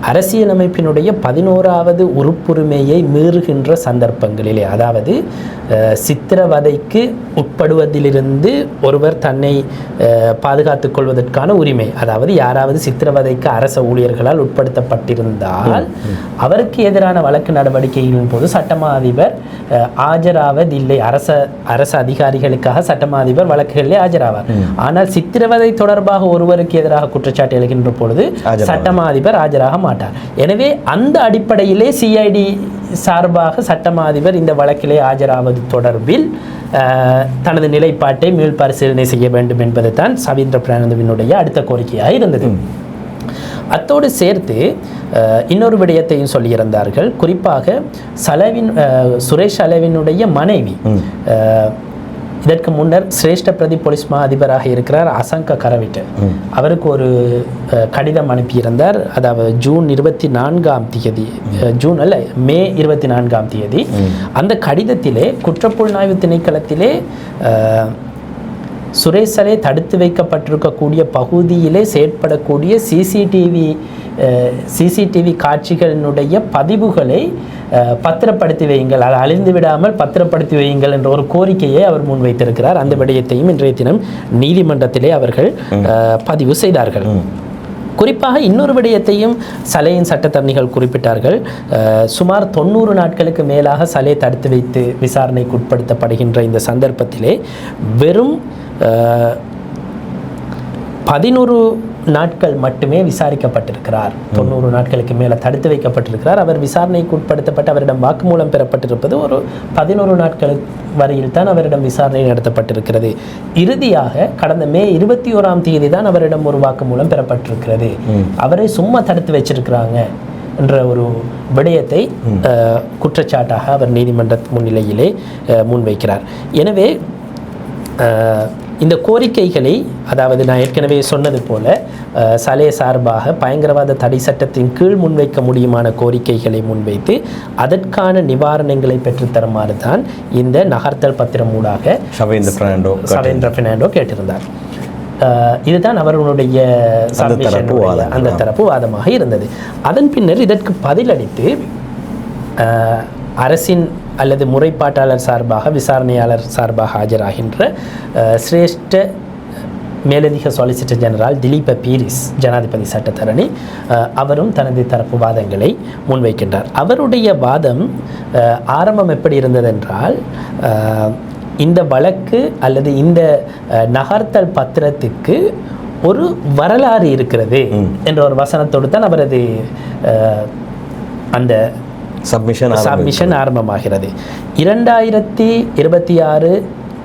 அரசியலமைப்பினுடைய 11வது உறுப்புரிமையை மீறுகின்ற சந்தர்ப்பங்களிலே, அதாவது சித்திரவதைக்கு உட்படுவதிலிருந்து ஒருவர் தன்னை பாதுகாத்துக் கொள்வதற்கான உரிமை, அதாவது யாராவது சித்திரவதைக்கு அரச ஊழியர்களால் உட்படுத்தப்பட்டிருந்தால் அவருக்கு எதிரான வழக்கு நடவடிக்கைகளின் போது சட்டமா அதிபர் ஆஜராவதில்லை. அரச அதிகாரிகளுக்காக சட்டமா அதிபர் வழக்குகளிலே ஆஜராவார். ஆனால் சித்திரவதை தொடர்பாக ஒருவருக்கு எதிராக குற்றச்சாட்டு எழுகின்ற பொழுது சட்டமா அதிபர் ஆஜராக மாட்டார். எனவே அந்த அடிப்படையிலே சிஐடி சார்பாக சட்டமா அதிபர் இந்த வழக்கிலே ஆஜராவது தொடர்பில் தனது நிலைப்பாட்டை மீள் பரிசீலனை செய்ய வேண்டும் என்பது தான் ஷவீந்திர பிரணாந்துவினுடைய அடுத்த கோரிக்கையாக இருந்தது. அத்தோடு சேர்த்து இன்னொரு விடயத்தையும் சொல்லியிருந்தார்கள். குறிப்பாக சுரேஷ் சலேவினுடைய மனைவி, இதற்கு முன்னர் சிரேஷ்ட பிரதி போலீஸ் மா அதிபராக இருக்கிறார் அசங்க கரவிட்டு, அவருக்கு ஒரு கடிதம் அனுப்பியிருந்தார். அதாவது ஜூன் 24ஆம் தேதி, ஜூன் அல்ல மே 24ஆம் தேதி. அந்த கடிதத்திலே குற்றப்புலனாய்வு திணைக்களத்திலே சுரேஷ் சலே தடுத்து வைக்கப்பட்டிருக்கக்கூடிய பகுதியிலே செயற்படக்கூடிய சிசிடிவி காட்சிகளினுடைய பதிவுகளை பத்திரப்படுத்தி வையுங்கள், அதை அழிந்து விடாமல் பத்திரப்படுத்தி வையுங்கள் என்ற ஒரு கோரிக்கையை அவர் முன்வைத்திருக்கிறார். அந்த விடயத்தையும் இன்றைய தினம் நீதிமன்றத்திலே அவர்கள் பதிவு செய்தார்கள். குறிப்பாக இன்னொரு விடயத்தையும் சலேயின் சட்டத்தரணிகள் குறிப்பிட்டார்கள். சுமார் 90 நாட்களுக்கு மேலாக சலே தடுத்து வைத்து விசாரணைக்கு உட்படுத்தப்படுகின்ற இந்த சந்தர்ப்பத்திலே வெறும் 11 நாட்கள் மட்டுமே விசாரிக்கப்பட்டிருக்கிறார். 90 நாட்களுக்கு மேலே தடுத்து வைக்கப்பட்டிருக்கிறார். அவர் விசாரணைக்கு உட்படுத்தப்பட்டு அவரிடம் வாக்குமூலம் பெறப்பட்டிருப்பது ஒரு 11 நாட்கள் வரையில் தான் அவரிடம் விசாரணை நடத்தப்பட்டிருக்கிறது. இறுதியாக கடந்த மே 21ஆம் தேதி தான் அவரிடம் ஒரு வாக்குமூலம் பெறப்பட்டிருக்கிறது. அவரை சும்மா தடுத்து வச்சிருக்கிறாங்க என்ற ஒரு விடயத்தை குற்றச்சாட்டாக அவர் நீதிமன்ற முன்னிலையிலே முன்வைக்கிறார். எனவே இந்த கோரிக்கைகளை, அதாவது நான் ஏற்கனவே சொன்னது போல சலே சார்பாக பயங்கரவாத தடை சட்டத்தின் கீழ் முன்வைக்க முடியுமான கோரிக்கைகளை முன்வைத்து அதற்கான நிவாரணங்களை பெற்றுத்தருமாறு தான் இந்த நகர்த்தல் பத்திரம் ஊடாக ஷவீந்திர பிர்னாண்டோ கேட்டிருந்தார். இதுதான் அவர்களுடைய அந்த தரப்பு வாதமாக இருந்தது. அதன் பின்னர் இதற்கு பதிலளித்து அரசின் அல்லது முறைப்பாட்டாளர் சார்பாக, விசாரணையாளர் சார்பாக ஆஜராகின்ற சிரேஷ்ட மேலதிக சொலிசிட்டர் ஜெனரல் திலீப பீரிஸ், ஜனாதிபதி சட்டத்தரணி, அவரும் தனது தரப்பு வாதங்களை முன்வைக்கின்றார். அவருடைய வாதம் ஆரம்பம் எப்படி இருந்ததென்றால், இந்த வழக்கு அல்லது இந்த நகர்த்தல் பத்திரத்துக்கு ஒரு வரலாறு இருக்கிறது என்ற ஒரு வசனத்தோடு தான் அவரது அந்த சப்மிஷன் ஆரம்பமாகிறது. 2026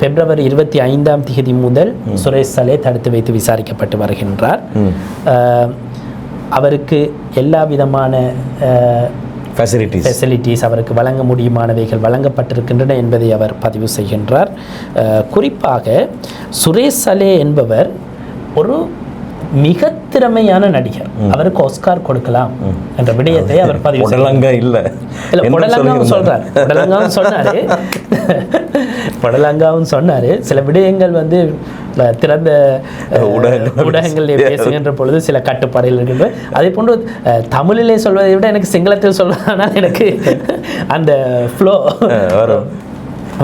பிப்ரவரி 25ஆம் தேதி முதல் சுரேஷ் சலே தடுத்து வைத்து விசாரிக்கப்பட்டு வருகின்றார். அவருக்கு எல்லா விதமான ஃபெசிலிட்டிஸ் அவருக்கு வழங்க முடியுமானவைகள் வழங்கப்பட்டிருக்கின்றன என்பதை அவர் பதிவு செய்கின்றார். குறிப்பாக சுரேஷ் சலே என்பவர் ஒரு மிக திறமையான நடிகர். அவருக்கு ஆஸ்கார் கொடுக்கலாம் என்ற விடயத்தை அவர் பதிவு படலங்காவும் சொன்னாரு. சில விடயங்கள் வந்து திறந்த ஊடகங்களிலே பேசுகின்ற பொழுது சில கட்டுப்பாடுகள் இருக்கின்ற. அதே போன்று தமிழிலே சொல்வதை விட எனக்கு சிங்களத்தில் சொல்வதனால் எனக்கு அந்த ஃப்ளோ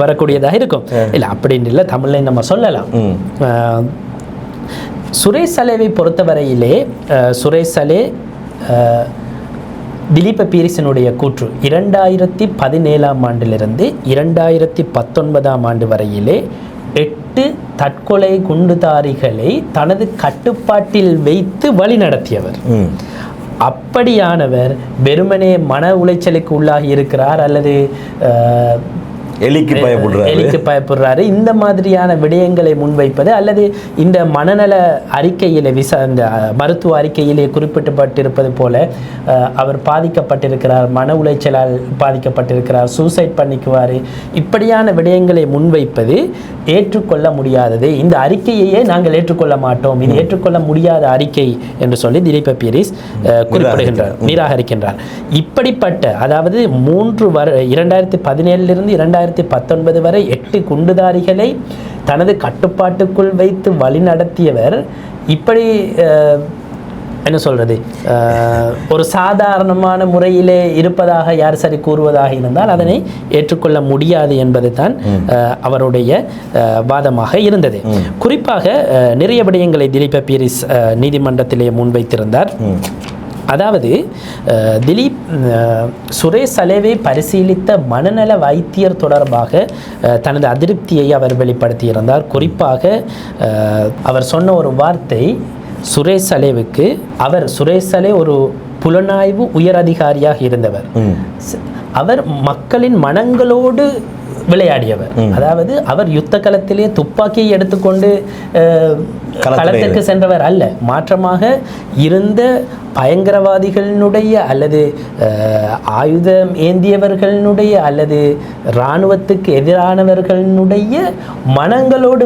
வரக்கூடியதாக இருக்கும். இல்லை அப்படின்னு இல்லை, தமிழை நம்ம சொல்லலாம். சுரேஷ் சலேவை பொறுத்தவரையிலே சுரேஷ் சலே திலீப பீரிஸினுடைய கூற்று 2017ஆம் ஆண்டிலிருந்து 2019ஆம் ஆண்டு வரையிலே 8 தற்கொலை குண்டுதாரிகளை தனது கட்டுப்பாட்டில் வைத்து வழி நடத்தியவர். அப்படியானவர் வெறுமனே மன உளைச்சலுக்கு உள்ளாகி இருக்கிறார் அல்லது எலிக்கு பயப்படுறாரு இந்த மாதிரியான விடயங்களை முன்வைப்பது அல்லது இந்த மனநல அறிக்கையிலே இந்த மருத்துவ அறிக்கையிலே குறிப்பிடப்பட்டிருப்பது போல அவர் பாதிக்கப்பட்டிருக்கிறார், மன உளைச்சலால் பாதிக்கப்பட்டிருக்கிறார், சூசைட் பண்ணிக்குவார், இப்படியான விடயங்களை முன்வைப்பது ஏற்றுக்கொள்ள முடியாதது. இந்த அறிக்கையையே நாங்கள் ஏற்றுக்கொள்ள மாட்டோம், இது ஏற்றுக்கொள்ள முடியாத அறிக்கை என்று சொல்லி திலீப பீரிஸ் குறிப்பிடுகின்றார், நிராகரிக்கின்றார். இப்படிப்பட்ட அதாவது 2017 2019 வரை 8 குண்டுதாரிகளை தனது கட்டுப்பாட்டுக்குள் வைத்து வழி நடத்தியவர் இப்படி என்ன சொல்றது ஒரு சாதாரணமான முறையிலே இருப்பதாக யார் சரி கூறுவதாக இருந்தால் அதனை ஏற்றுக்கொள்ள முடியாது என்பது தான் அவருடைய வாதமாக இருந்தது. குறிப்பாக நிறைய விடயங்களை திலீப பீரிஸ் நீதிமன்றத்திலே முன்வைத்திருந்தார். அதாவது திலீப் சுரேஷ் சலேவை பரிசீலித்த மனநல வைத்தியர் தொடர்பாக தனது அதிருப்தியை அவர் வெளிப்படுத்தியிருந்தார். குறிப்பாக அவர் சொன்ன ஒரு வார்த்தை, சுரேஷ் சலே ஒரு புலனாய்வு உயர் அதிகாரியாக இருந்தவர், அவர் மக்களின் மனங்களோடு விளையாடியவர். அதாவது அவர் யுத்த களத்திலே துப்பாக்கியை எடுத்துக்கொண்டு களத்திற்கு சென்றவர் அல்ல, மாற்றமாக இருந்த பயங்கரவாதிகளினுடைய அல்லது ஆயுதம் ஏந்தியவர்களினுடைய அல்லது இராணுவத்துக்கு எதிரானவர்களினுடைய மனங்களோடு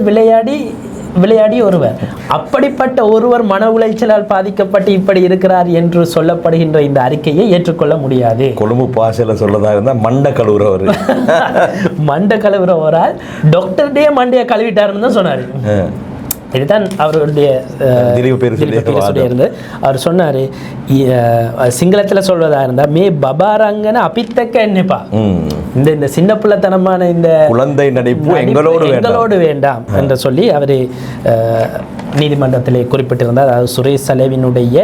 விளையாடிய ஒருவர். அப்படிப்பட்ட ஒருவர் மன உளைச்சலால் பாதிக்கப்பட்டு இப்படி இருக்கிறார் என்று சொல்லப்படுகின்ற இந்த அறிக்கையை ஏற்றுக்கொள்ள முடியாது. கொழும்பு பாசையில் சொல்லதா இருந்தால் மண்டை கழுவுறவரால் டாக்டர் டே மண்டையை கழுவிட்டாருன்னு தான் சொன்னார். இதுதான் அவருடைய இருந்தது. அவர் சொன்னார், சிங்களத்தில் சொல்வதாக இருந்தால் மே பபாரங்கன அபித்தக்க என்னப்பா, இந்த சின்ன பிள்ளைத்தனமான இந்த குழந்தை நடிப்பு எங்களோடு வேண்டாம் என்று சொல்லி அவர் நீதிமன்றத்திலே குறிப்பிட்டிருந்தார். அதாவது சுரேஷ் சலேவினுடைய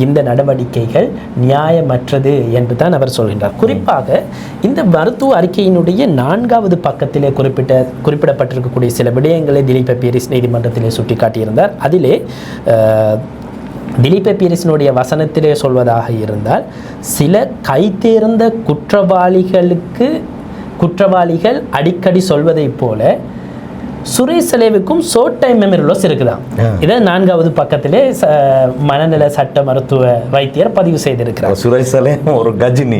இந்த நடவடிக்கைகள் நியாயமற்றது என்று தான் அவர் சொல்கின்றார். குறிப்பாக இந்த மருத்துவ அறிக்கையினுடைய 4வது பக்கத்திலே குறிப்பிடப்பட்டிருக்கக்கூடிய சில விடயங்களை திலீப பீரிஸ் நீதிமன்றத்திலே சுட்டிக்காட்டியிருந்தார். அதிலே திலீப பீரிஸினுடைய வசனத்திலே சொல்வதாக இருந்தால், சில கைதேர்ந்த குற்றவாளிகள் அடிக்கடி சொல்வதை போல சுரேஷ் சலேவுக்கும் ஷார்ட் டைம் மெமரி லாஸ் இருக்குதான். இதை 4வது பக்கத்திலே மனநல சட்ட மருத்துவ வைத்தியர் பதிவு செய்திருக்கிறார். சுரேஷ் சலே ஒரு கஜினி,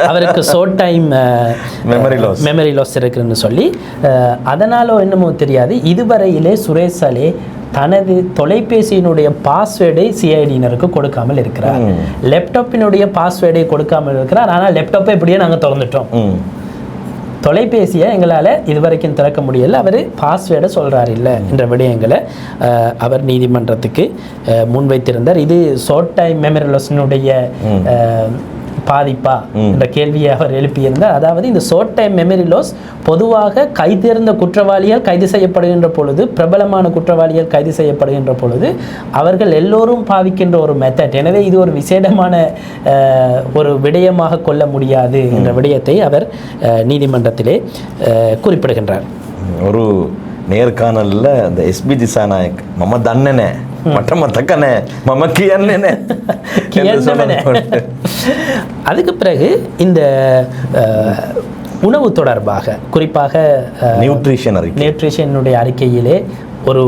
அவருக்கு ஷார்ட் டைம் மெமரி லாஸ் இருக்குன்னு சொல்லி, அதனால என்னமோ தெரியாது, இதுவரையிலே சுரேஷ் சலே தனது தொலைபேசியினுடைய பாஸ்வேர்டை சிஐடியினருக்கு கொடுக்காமல் இருக்கிறார், லேப்டாப்பினுடைய பாஸ்வேர்டை கொடுக்காமல் இருக்கிறார். ஆனால் லேப்டாப்பை இப்படியே நாங்கள் திறந்துட்டோம், தொலைபேசியை எங்களால் இதுவரைக்கும் திறக்க முடியல, அவர் பாஸ்வேர்டை சொல்கிறார் இல்லை என்ற விடயங்களை அவர் நீதிமன்றத்துக்கு முன்வைத்திருந்தார். இது ஷார்ட் டைம் மெமரி லாஸினுடைய பாதிப்பா என்ற கேள்வியை அவர் எழுப்பியிருந்தார். அதாவது இந்த ஷார்ட் டைம் மெமரி லாஸ் பொதுவாக கைதேர்ந்த குற்றவாளிகள் கைது செய்யப்படுகின்ற பொழுது, பிரபலமான குற்றவாளிகள் கைது செய்யப்படுகின்ற பொழுது அவர்கள் எல்லோரும் பாவிக்கின்ற ஒரு மெத்தட். எனவே இது ஒரு விசேடமான ஒரு விடயமாக கொள்ள முடியாது என்ற விடயத்தை அவர் நீதிமன்றத்திலே குறிப்பிடுகின்றார். ஒரு நேர்காணலில் அந்த எஸ்பி திசாநாயக் மம தன்னனே மட்டமத்தக்கனே மமக்கியன்னு அதுக்கு பிறகு இந்த உணவு தொடர்பாக குறிப்பாக நியூட்ரிஷனுடைய அறிக்கையிலே ஒரு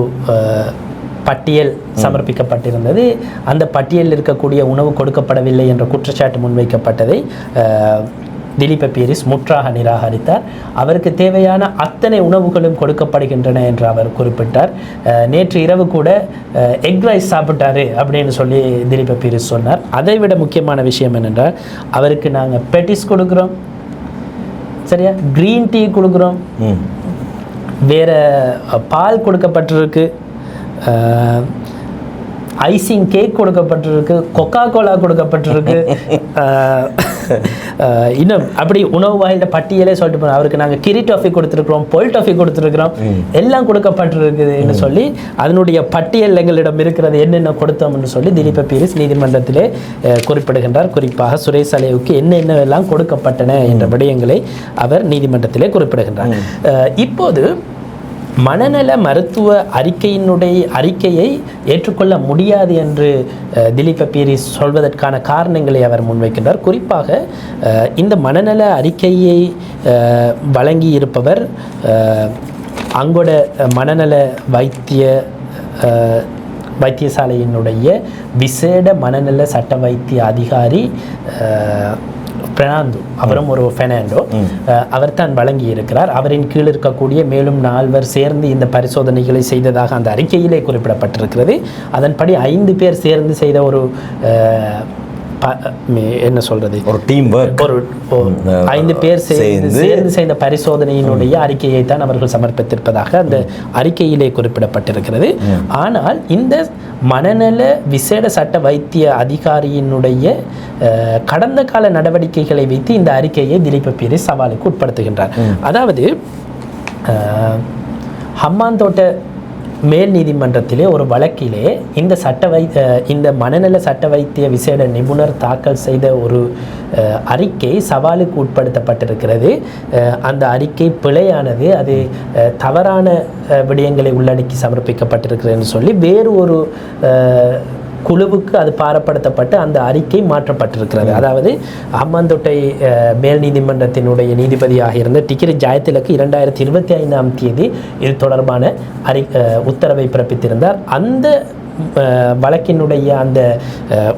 பட்டியல் சமர்ப்பிக்கப்பட்டிருந்தது. அந்த பட்டியலில் இருக்கக்கூடிய உணவு கொடுக்கப்படவில்லை என்ற குற்றச்சாட்டு முன்வைக்கப்பட்டதை திலீப பீரிஸ் முற்றாக நிராகரித்தார். அவருக்கு தேவையான அத்தனை உணவுகளும் கொடுக்கப்படுகின்றன என்று அவர் குறிப்பிட்டார். நேற்று இரவு கூட எக் ரைஸ் சாப்பிட்டாரு அப்படின்னு சொல்லி திலீப பீரிஸ் சொன்னார். அதைவிட முக்கியமான விஷயம் என்னென்றால், அவருக்கு நாங்கள் பெட்டிஸ் கொடுக்குறோம், சரியா, க்ரீன் டீ கொடுக்குறோம், வேற பால் கொடுக்கப்பட்டிருக்கு, ஐசிங் கேக் கொடுக்கப்பட்டிருக்கு, கொக்கா கோலா கொடுக்கப்பட்டிருக்கு, இன்னும் அப்படி உணவு வாயில பட்டியலே சொல்லிட்டு போனோம். அவருக்கு நாங்கள் கிரி டாஃபி கொடுத்துருக்குறோம், பொல் டாஃபி கொடுத்துருக்குறோம், எல்லாம் கொடுக்கப்பட்டிருக்குதுன்னு சொல்லி அதனுடைய பட்டியல் எங்களிடம் இருக்கிறது என்னென்ன கொடுத்தோம்னு சொல்லி திலீப பீரிஸ் நீதிமன்றத்திலே குறிப்பிடுகின்றார். குறிப்பாக சுரேஷ் அலேவுக்கு என்னென்னவெல்லாம் கொடுக்கப்பட்டன என்ற விடயங்களை அவர் நீதிமன்றத்திலே குறிப்பிடுகின்றார். இப்போது மனநல மருத்துவ அறிக்கையை ஏற்றுக்கொள்ள முடியாது என்று திலீப பீரிஸ் சொல்வதற்கான காரணங்களை அவர் முன்வைக்கின்றார். குறிப்பாக இந்த மனநல அறிக்கையை வழங்கி இருப்பவர் அங்கோட மனநல வைத்தியசாலையினுடைய விசேட மனநல சட்ட வைத்திய அதிகாரி பிரணாந்து, அவரும் ஒரு ஃபெர்னாண்டோ, அவர் தான் வழங்கி இருக்கிறார். அவரின் கீழ் இருக்கக்கூடிய மேலும் 4 சேர்ந்து இந்த பரிசோதனைகளை செய்ததாக அந்த அறிக்கையிலே குறிப்பிடப்பட்டிருக்கிறது. அதன்படி 5 பேர் சேர்ந்து செய்த ஒரு என்ன சொல்றது, ஒரு டீம் ஒர்க், ஒரு 5 பேர் சேர்ந்து செய்த பரிசோதனையினுடைய அறிக்கையை தான் அவர்கள் சமர்ப்பித்திருப்பதாக அந்த அறிக்கையிலே குறிப்பிடப்பட்டிருக்கிறது. ஆனால் இந்த மனநல விசேட சட்ட வைத்திய அதிகாரியினுடைய கடந்த கால நடவடிக்கைகளை வைத்து இந்த அறிக்கையை திலீப பீரிஸ் சவாலுக்கு உட்படுத்துகின்றார். அதாவது ஹம்மாந்தோட்ட மேல் நீதிமன்றத்திலே ஒரு வழக்கிலே இந்த மனநல சட்ட வைத்திய விசேட நிபுணர் தாக்கல் செய்த ஒரு அறிக்கை சவாலுக்கு உட்படுத்தப்பட்டிருக்கிறது. அந்த அறிக்கை பிழையானது, அது தவறான விடயங்களை உள்ளடக்கி சமர்ப்பிக்கப்பட்டிருக்கிறதுன்னு சொல்லி வேறு ஒரு குழுவுக்கு அது பாரப்படுத்தப்பட்டு அந்த அறிக்கை மாற்றப்பட்டிருக்கிறது. அதாவது ஹம்மாந்தோட்டை மேல் நீதிமன்றத்தினுடைய நீதிபதியாக இருந்த டிகிரி ஜாயத்திலக்கு 2025ஆம் தேதி இது தொடர்பான உத்தரவை பிறப்பித்திருந்தார். அந்த வழக்கினுடைய அந்த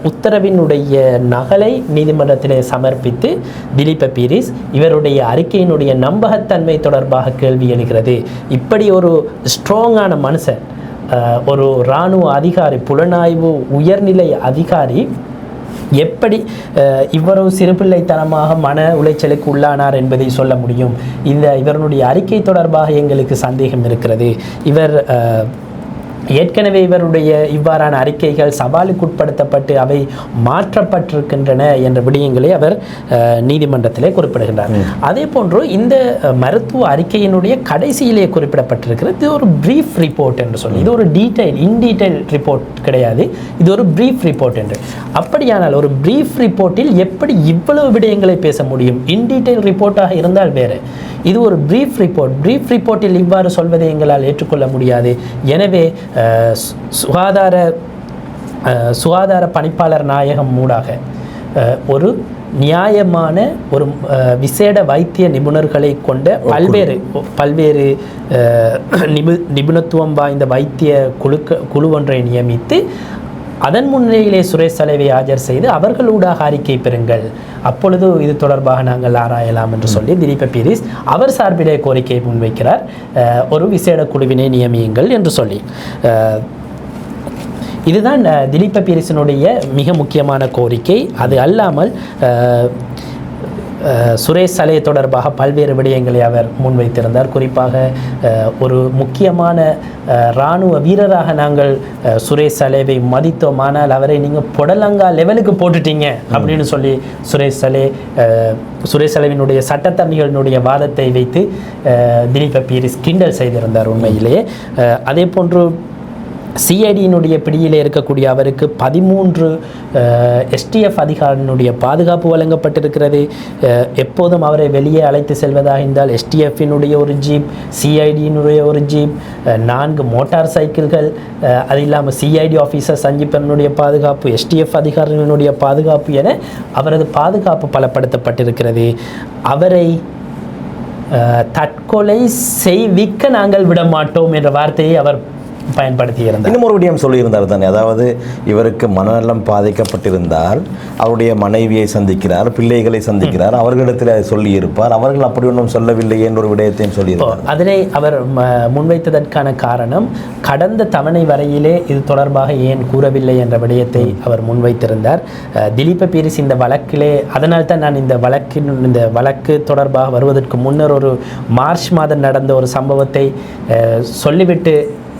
உத்தரவினுடைய நகலை நீதிமன்றத்திலே சமர்ப்பித்து திலீப பீரிஸ் இவருடைய அறிக்கையினுடைய நம்பகத்தன்மை தொடர்பாக கேள்வி எழுகிறது. இப்படி ஒரு ஸ்ட்ராங்கான மனுஷன், ஒரு இராணுவ அதிகாரி, புலனாய்வு உயர்நிலை அதிகாரி எப்படி இவ்வளவு சிறுபிள்ளைத்தனமாக மன உளைச்சலுக்கு உள்ளானார் என்பதை சொல்ல முடியும்? இவருடைய அறிக்கை தொடர்பாக எங்களுக்கு சந்தேகம் இருக்கிறது. இவர் ஏற்கனவே இவருடைய இவ்வாறான அறிக்கைகள் சவாலுக்கு உட்படுத்தப்பட்டு அவை மாற்றப்பட்டிருக்கின்றன என்ற விடயங்களை அவர் நீதிமன்றத்திலே குறிப்பிடுகின்றார். அதே போன்று இந்த மருத்துவ அறிக்கையினுடைய கடைசியிலே குறிப்பிடப்பட்டிருக்கிறது இது ஒரு பிரீஃப் ரிப்போர்ட் என்று சொல்லி. இது ஒரு இன்டீடைல் ரிப்போர்ட் கிடையாது, இது ஒரு பிரீஃப் ரிப்போர்ட் என்று. அப்படியானால் ஒரு பிரீஃப் ரிப்போர்ட்டில் எப்படி இவ்வளவு விடயங்களை பேச முடியும்? இன்டீடைல் ரிப்போர்ட்டாக இருந்தால் வேறு, இது ஒரு பிரீஃப் ரிப்போர்ட். பிரீஃப் ரிப்போர்ட்டில் இவ்வாறு சொல்வதை எங்களால் ஏற்றுக்கொள்ள முடியாது. எனவே சுகாதார பணிப்பாளர் நாயகம் ஊடாக ஒரு நியாயமான ஒரு விசேட வைத்திய நிபுணர்களை கொண்ட பல்வேறு நிபுணத்துவம் வாய்ந்த வைத்திய குழு ஒன்றை நியமித்து அதன் முன்னிலையிலே சுரேஷ் சலேவை ஆஜர் செய்து அவர்களூடாக அறிக்கை பெறுங்கள், அப்பொழுது இது தொடர்பாக நாங்கள் ஆராயலாம் என்று சொல்லி திலீப பீரிஸ் அவர் சார்பிலே கோரிக்கை முன்வைக்கிறார். ஒரு விசேட குழுவினை நியமியுங்கள் என்று சொல்லி. இதுதான் திலீப பீரிஸினுடைய மிக முக்கியமான கோரிக்கை. அது அல்லாமல் சுரேஷ் சலே தொடர்பாக பல்வேறு விடயங்களை அவர் முன்வைத்திருந்தார். குறிப்பாக ஒரு முக்கியமான இராணுவ வீரராக நாங்கள் சுரேஷ் சலேவை மதித்தோம், ஆனால் அவரை நீங்கள் பொடலங்கா லெவலுக்கு போட்டுட்டீங்க அப்படின்னு சொல்லி சுரேஷ் சலேவினுடைய சட்டத்தரணிகளினுடைய வாதத்தை வைத்து திலீப பீரிஸ் கிண்டல் செய்திருந்தார் உண்மையிலேயே. அதே போன்று சிஐடியினுடைய பிடியில் இருக்கக்கூடிய அவருக்கு 13 STF அதிகாரியினுடைய பாதுகாப்பு வழங்கப்பட்டிருக்கிறது. எப்போதும் அவரை வெளியே அழைத்து செல்வதாக இருந்தால் STFினுடைய ஒரு ஜீப், சிஐடியினுடைய ஒரு ஜீப், 4 மோட்டார் சைக்கிள்கள், அது இல்லாமல் சிஐடி ஆஃபீஸர் சஞ்சீப்பனுடைய பாதுகாப்பு, STF அதிகாரிகளுடைய பாதுகாப்பு என அவரது பாதுகாப்பு பலப்படுத்தப்பட்டிருக்கிறது. அவரை தற்கொலை செய்விக்க நாங்கள் விட மாட்டோம் என்ற வார்த்தையை அவர் பயன்படுத்தி இருந்தார். இன்னும் ஒரு விடயம் சொல்லியிருந்தார் தானே, அதாவது இவருக்கு மனநலம் பாதிக்கப்பட்டிருந்தால் அவருடைய மனைவியை சந்திக்கிறார், பிள்ளைகளை சந்திக்கிறார், அவர்களிடத்தில் அதை சொல்லியிருப்பார், அவர்கள் அப்படி ஒன்றும் சொல்லவில்லை என்ற ஒரு விடயத்தையும் சொல்லியிருப்பார். அதனை அவர் முன்வைத்ததற்கான காரணம் கடந்த தவணை வரையிலே இது தொடர்பாக ஏன் கூறவில்லை என்ற விடயத்தை அவர் முன்வைத்திருந்தார். திலீப பீரிஸ் இந்த வழக்கிலே, அதனால் தான் நான் இந்த வழக்கு தொடர்பாக வருவதற்கு முன்னர் ஒரு மார்ச் மாதம் நடந்த ஒரு சம்பவத்தை சொல்லிவிட்டு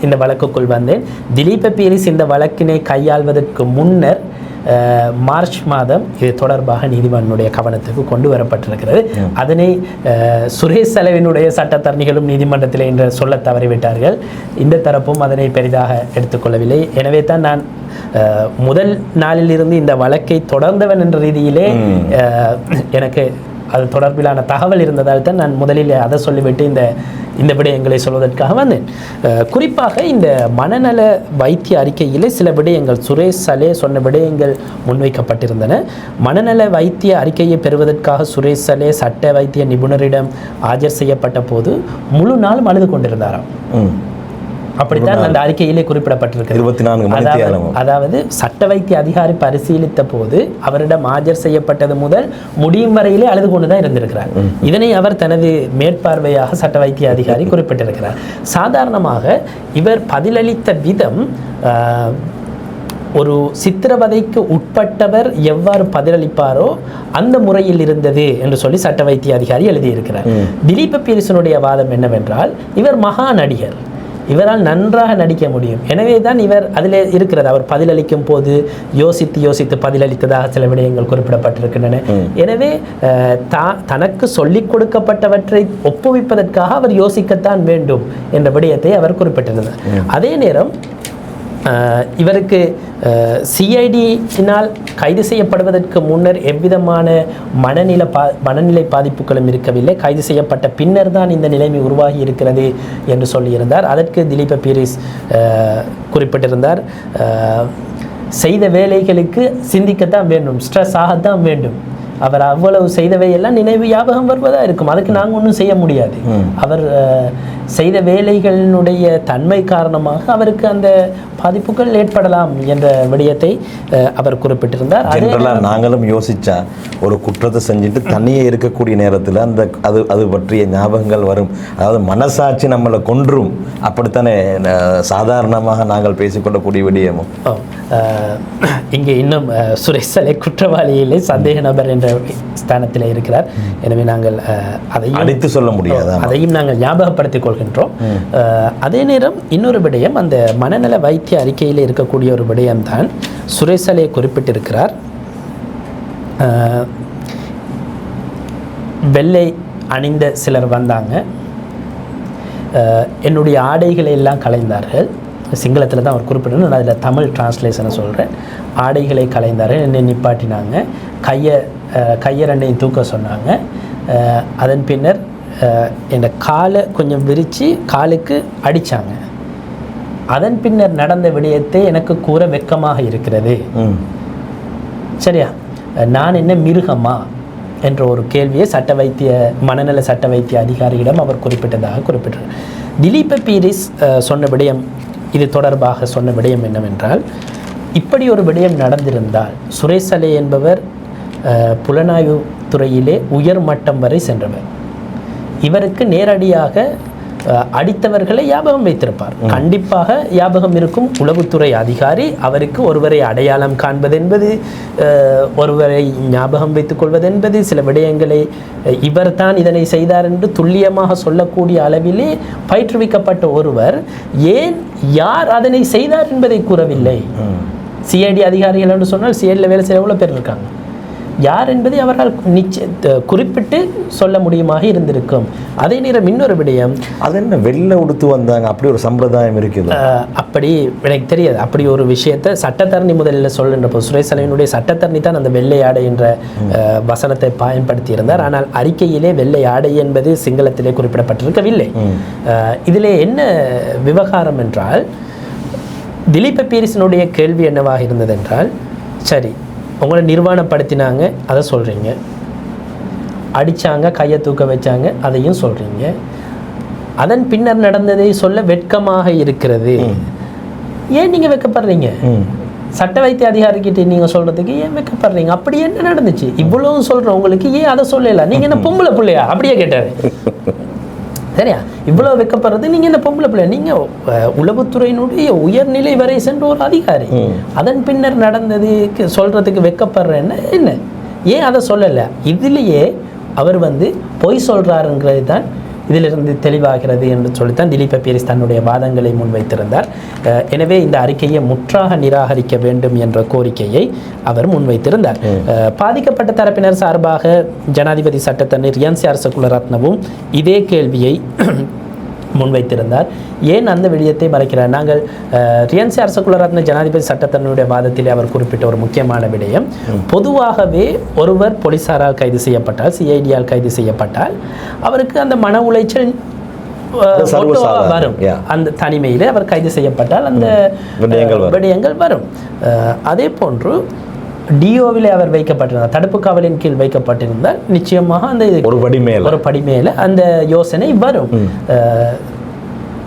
இந்த வழக்குக்குள் வந்தேன். திலீப பீரிஸ் இந்த வழக்கினை கையாள்வதற்கு முன்னர் மார்ச் மாதம் இது தொடர்பாக நீதிமன்றனுடைய கவனத்துக்கு கொண்டு வரப்பட்டிருக்கிறது. அதனை சுரேஷ் சலேவினுடைய சட்டத்தரணிகளும் நீதிமன்றத்தில் என்று சொல்ல தவறிவிட்டார்கள். இந்த தரப்பும் அதனை பெரிதாக எடுத்துக்கொள்ளவில்லை. எனவே தான் நான் முதல் நாளிலிருந்து இந்த வழக்கை தொடர்ந்தவன் என்ற ரீதியிலே எனக்கு அது தொடர்பிலான தகவல் இருந்ததால் தான் நான் முதலில் அதை சொல்லிவிட்டு இந்த விடயங்களை சொல்வதற்காக வந்தேன். குறிப்பாக இந்த மனநல வைத்திய அறிக்கையிலே சில விடயங்கள், சுரேஷ் சலே சொன்ன விடயங்கள் முன்வைக்கப்பட்டிருந்தன. மனநல வைத்திய அறிக்கையை பெறுவதற்காக சுரேஷ் சலே சட்ட வைத்திய நிபுணரிடம் ஆஜர் செய்யப்பட்ட போது முழு நாளும் அழுது கொண்டிருந்தாராம். அப்படித்தான் அந்த அறிக்கையிலே குறிப்பிடப்பட்டிருக்கிறது. அதாவது சட்ட வைத்திய அதிகாரி பரிசீலித்த போது அவரிடம் ஆஜர் செய்யப்பட்டது முதல் முடியும் வரையிலே அழுது கொண்டுதான் இருந்திருக்கிறார். இதனை அவர் தனது மேற்பார்வையாக சட்ட வைத்திய அதிகாரி குறிப்பிட்டிருக்கிறார். சாதாரணமாக இவர் பதிலளித்த விதம் ஒரு சித்திரவதைக்கு உட்பட்டவர் எவ்வாறு பதிலளிப்பாரோ அந்த முறையில் இருந்தது என்று சொல்லி சட்ட வைத்திய அதிகாரி எழுதியிருக்கிறார். திலீப பீரிஸனுடைய வாதம் என்னவென்றால், இவர் மகா நடிகர், இவரால் நன்றாக நடிக்க முடியும், எனவே தான் இவர் அதில் இருக்கிறது. அவர் பதிலளிக்கும் போது யோசித்து பதிலளித்ததாக சில விடயங்கள் குறிப்பிடப்பட்டிருக்கின்றன. எனவே தனக்கு சொல்லிக் கொடுக்கப்பட்டவற்றை ஒப்புவிப்பதற்காக அவர் யோசிக்கத்தான் வேண்டும் என்ற விடயத்தை அவர் குறிப்பிட்டிருந்தார். அதே நேரம் இவருக்கு சிஐடியினால் கைது செய்யப்படுவதற்கு முன்னர் எவ்விதமான மனநிலை பாதிப்புகளும் இருக்கவில்லை. கைது செய்யப்பட்ட பின்னர் தான் இந்த நிலைமை உருவாகி இருக்கிறது என்று சொல்லியிருந்தார். அதற்கு திலீப பீரிஸ் குறிப்பிட்டிருந்தார், செய்த வேலைகளுக்கு சிந்திக்கத்தான் வேண்டும், ஸ்ட்ரெஸ் ஆகத்தான் வேண்டும். அவர் அவ்வளவு செய்தவையெல்லாம் நினைவு ஞாபகம் வருவதாக இருக்கும், அதுக்கு நாங்கள் ஒன்றும் செய்ய முடியாது. அவர் செய்த வேலைகளினுடைய தன்மை காரணமாக அவருக்கு அந்த பாதிப்புகள் ஏற்படலாம் என்ற விடயத்தை அவர் குறிப்பிட்டிருந்தார். நாங்களும் யோசிச்சா ஒரு குற்றத்தை செஞ்சுட்டு தனியே இருக்கக்கூடிய நேரத்தில் அந்த அது பற்றிய ஞாபகங்கள் வரும், அதாவது மனசாட்சி நம்மளை கொன்றும், அப்படித்தானே சாதாரணமாக நாங்கள் பேசிக்கொள்ளக்கூடிய விடயமும். இங்கே இன்னும் சுரேஷ் சலே குற்றவாளியிலே சந்தேக நபர் என்ற ஸ்தானத்தில் இருக்கிறார். எனவே நாங்கள் அதையும் அடித்து சொல்ல முடியாது, அதையும் நாங்கள் ஞாபகப்படுத்திக் கொள்கின்றோம். அதே நேரம் இன்னொரு விடயம், அந்த மனநல வைத்திய அறிக்கையில் இருக்கக்கூடிய ஒரு விடயம்தான் சுரேஷ் சலே குறிப்பிட்டிருக்கிறார். வெள்ளை அணிந்த சிலர் வந்தாங்க, என்னுடைய ஆடைகளை எல்லாம் கலைந்தார்கள். சிங்களத்தில் தான் அவர் குறிப்பிடணும், நான் அதில் தமிழ் டிரான்ஸ்லேஷனை சொல்கிறேன். ஆடைகளை கலைந்தார்கள், என்னை நிப்பாட்டினாங்க, கையை ரெண்டையும் தூக்க சொன்னாங்க. அதன் பின்னர் என்னை காலை கொஞ்சம் விரித்து காலுக்கு அடித்தாங்க. அதன் பின்னர் நடந்த விடயத்தை எனக்கு கூற வெட்கமாக இருக்கிறது. சரியா, நான் என்ன மிருகமா என்ற ஒரு கேள்வியை மனநல சட்ட வைத்திய அதிகாரியிடம் அவர் குறிப்பிட்டதாக குறிப்பிட்டார். திலீப பீரிஸ் சொன்ன விடயம், இது தொடர்பாக சொன்ன விடயம் என்னவென்றால், இப்படி ஒரு விடயம் நடந்திருந்தால், சுரேஷ் சலே என்பவர் புலனாய்வு துறையிலே உயர் மட்டம் வரை சென்றவர், இவருக்கு நேரடியாக அடித்தவர்களை ஞாபகம் வைத்திருப்பார், கண்டிப்பாக ஞாபகம் இருக்கும். உளவுத்துறை அதிகாரி அவருக்கு ஒருவரை அடையாளம் காண்பது என்பது, ஒருவரை ஞாபகம் வைத்துக் கொள்வது என்பது, சில விடயங்களை இவர் தான் இதனை செய்தார் என்று துல்லியமாக சொல்லக்கூடிய அளவிலே பயிற்றுவிக்கப்பட்ட ஒருவர் ஏன் யார் அதனை செய்தார் என்பதை கூறவில்லை. சிஐடி அதிகாரிகள் என்று சொன்னால் சிஐடியில் வேலை செய்ய எவ்வளோ பேர் இருக்காங்க, யார் என்பதை அவரால் குறிப்பிட்டு சொல்ல முடியுமாக இருந்திருக்கும். அதே நேரம் இன்னொரு விடயம், அது என்ன வெள்ளை உடுத்து வந்தாங்க, அப்படி ஒரு சம்பிரதாயம் இருக்குது? அப்படி எனக்கு தெரியாது. அப்படி ஒரு விஷயத்தை சட்டத்தரணி முதலில் சொல்லுன்றப்போ சுரேஷ் சலேவினுடைய சட்டத்தரணி தான் அந்த வெள்ளை ஆடை என்ற வசனத்தை பயன்படுத்தி இருந்தார். ஆனால் அறிக்கையிலே வெள்ளை ஆடை என்பது சிங்களத்திலே குறிப்பிடப்பட்டிருக்கவில்லை. இதிலே என்ன விவகாரம் என்றால், திலீப பீரிஸினுடைய கேள்வி என்னவாக இருந்தது என்றால், சரி உங்களை நிர்வாணப்படுத்தினாங்க, அதை சொல்கிறீங்க, அடித்தாங்க, கையை தூக்க வச்சாங்க, அதையும் சொல்கிறீங்க, அதன் பின்னர் நடந்ததை சொல்ல வெட்கமாக இருக்கிறது, ஏன் நீங்கள் வெட்கப்படுறீங்க? சட்ட வைத்திய அதிகாரிக்கிட்ட நீங்கள் சொல்கிறதுக்கு ஏன் வெட்கப்படுறீங்க? அப்படி என்ன நடந்துச்சு? இவ்வளவு சொல்கிறோம் உங்களுக்கு, ஏன் அதை சொல்லல? நீங்கள் என்ன பொம்பளை பிள்ளையா? அப்படியே கேட்டார். சரியா? இவ்வளோ வெக்கப்படுறது, நீங்கள் என்ன பொம்பளை பிள்ளை? நீங்கள் உளவுத்துறையினுடைய உயர்நிலை வரை சென்ற ஒரு அதிகாரி, அதன் பின்னர் நடந்ததுக்கு சொல்கிறதுக்கு வெக்கப்படுறேன்னு என்ன? ஏன் அதை சொல்லலை? இதுலேயே அவர் பொய் சொல்கிறாருங்கிறது தான் இதிலிருந்து தெளிவாகிறது என்று சொல்லித்தான் திலீப பீரிஸ் தன்னுடைய வாதங்களை முன்வைத்திருந்தார். எனவே இந்த அறிக்கையை முற்றாக நிராகரிக்க வேண்டும் என்ற கோரிக்கையை அவர் முன்வைத்திருந்தார். பாதிக்கப்பட்ட தரப்பினர் சார்பாக ஜனாதிபதி சட்டத்தரணி ரியன்சி அரசகுலரத்னவும் இதே கேள்வியை முன்வைத்திருந்தார். ஏன் அந்த விடயத்தை மறைக்கிறார்? நாங்கள் ரியன்சி அரசகுலரத்ன ஜனாதிபதி சட்டத்தரனுடைய வாதத்திலே அவர் குறிப்பிட்ட ஒரு முக்கியமான விடயம், பொதுவாகவே ஒருவர் போலீசாரால் கைது செய்யப்பட்டால், சிஐடியால் கைது செய்யப்பட்டால் அவருக்கு அந்த மன உளைச்சல் வரும். அந்த தனிமையிலே அவர் கைது செய்யப்பட்டால் அந்த விடயங்கள் வரும். அதே போன்று டிஓவிலே அவர் வைக்கப்பட்டிருந்தார், தடுப்பு காவலின் கீழ் வைக்கப்பட்டிருந்தால் நிச்சயமாக அந்த ஒரு படி மேலே அந்த யோசனை வரும்.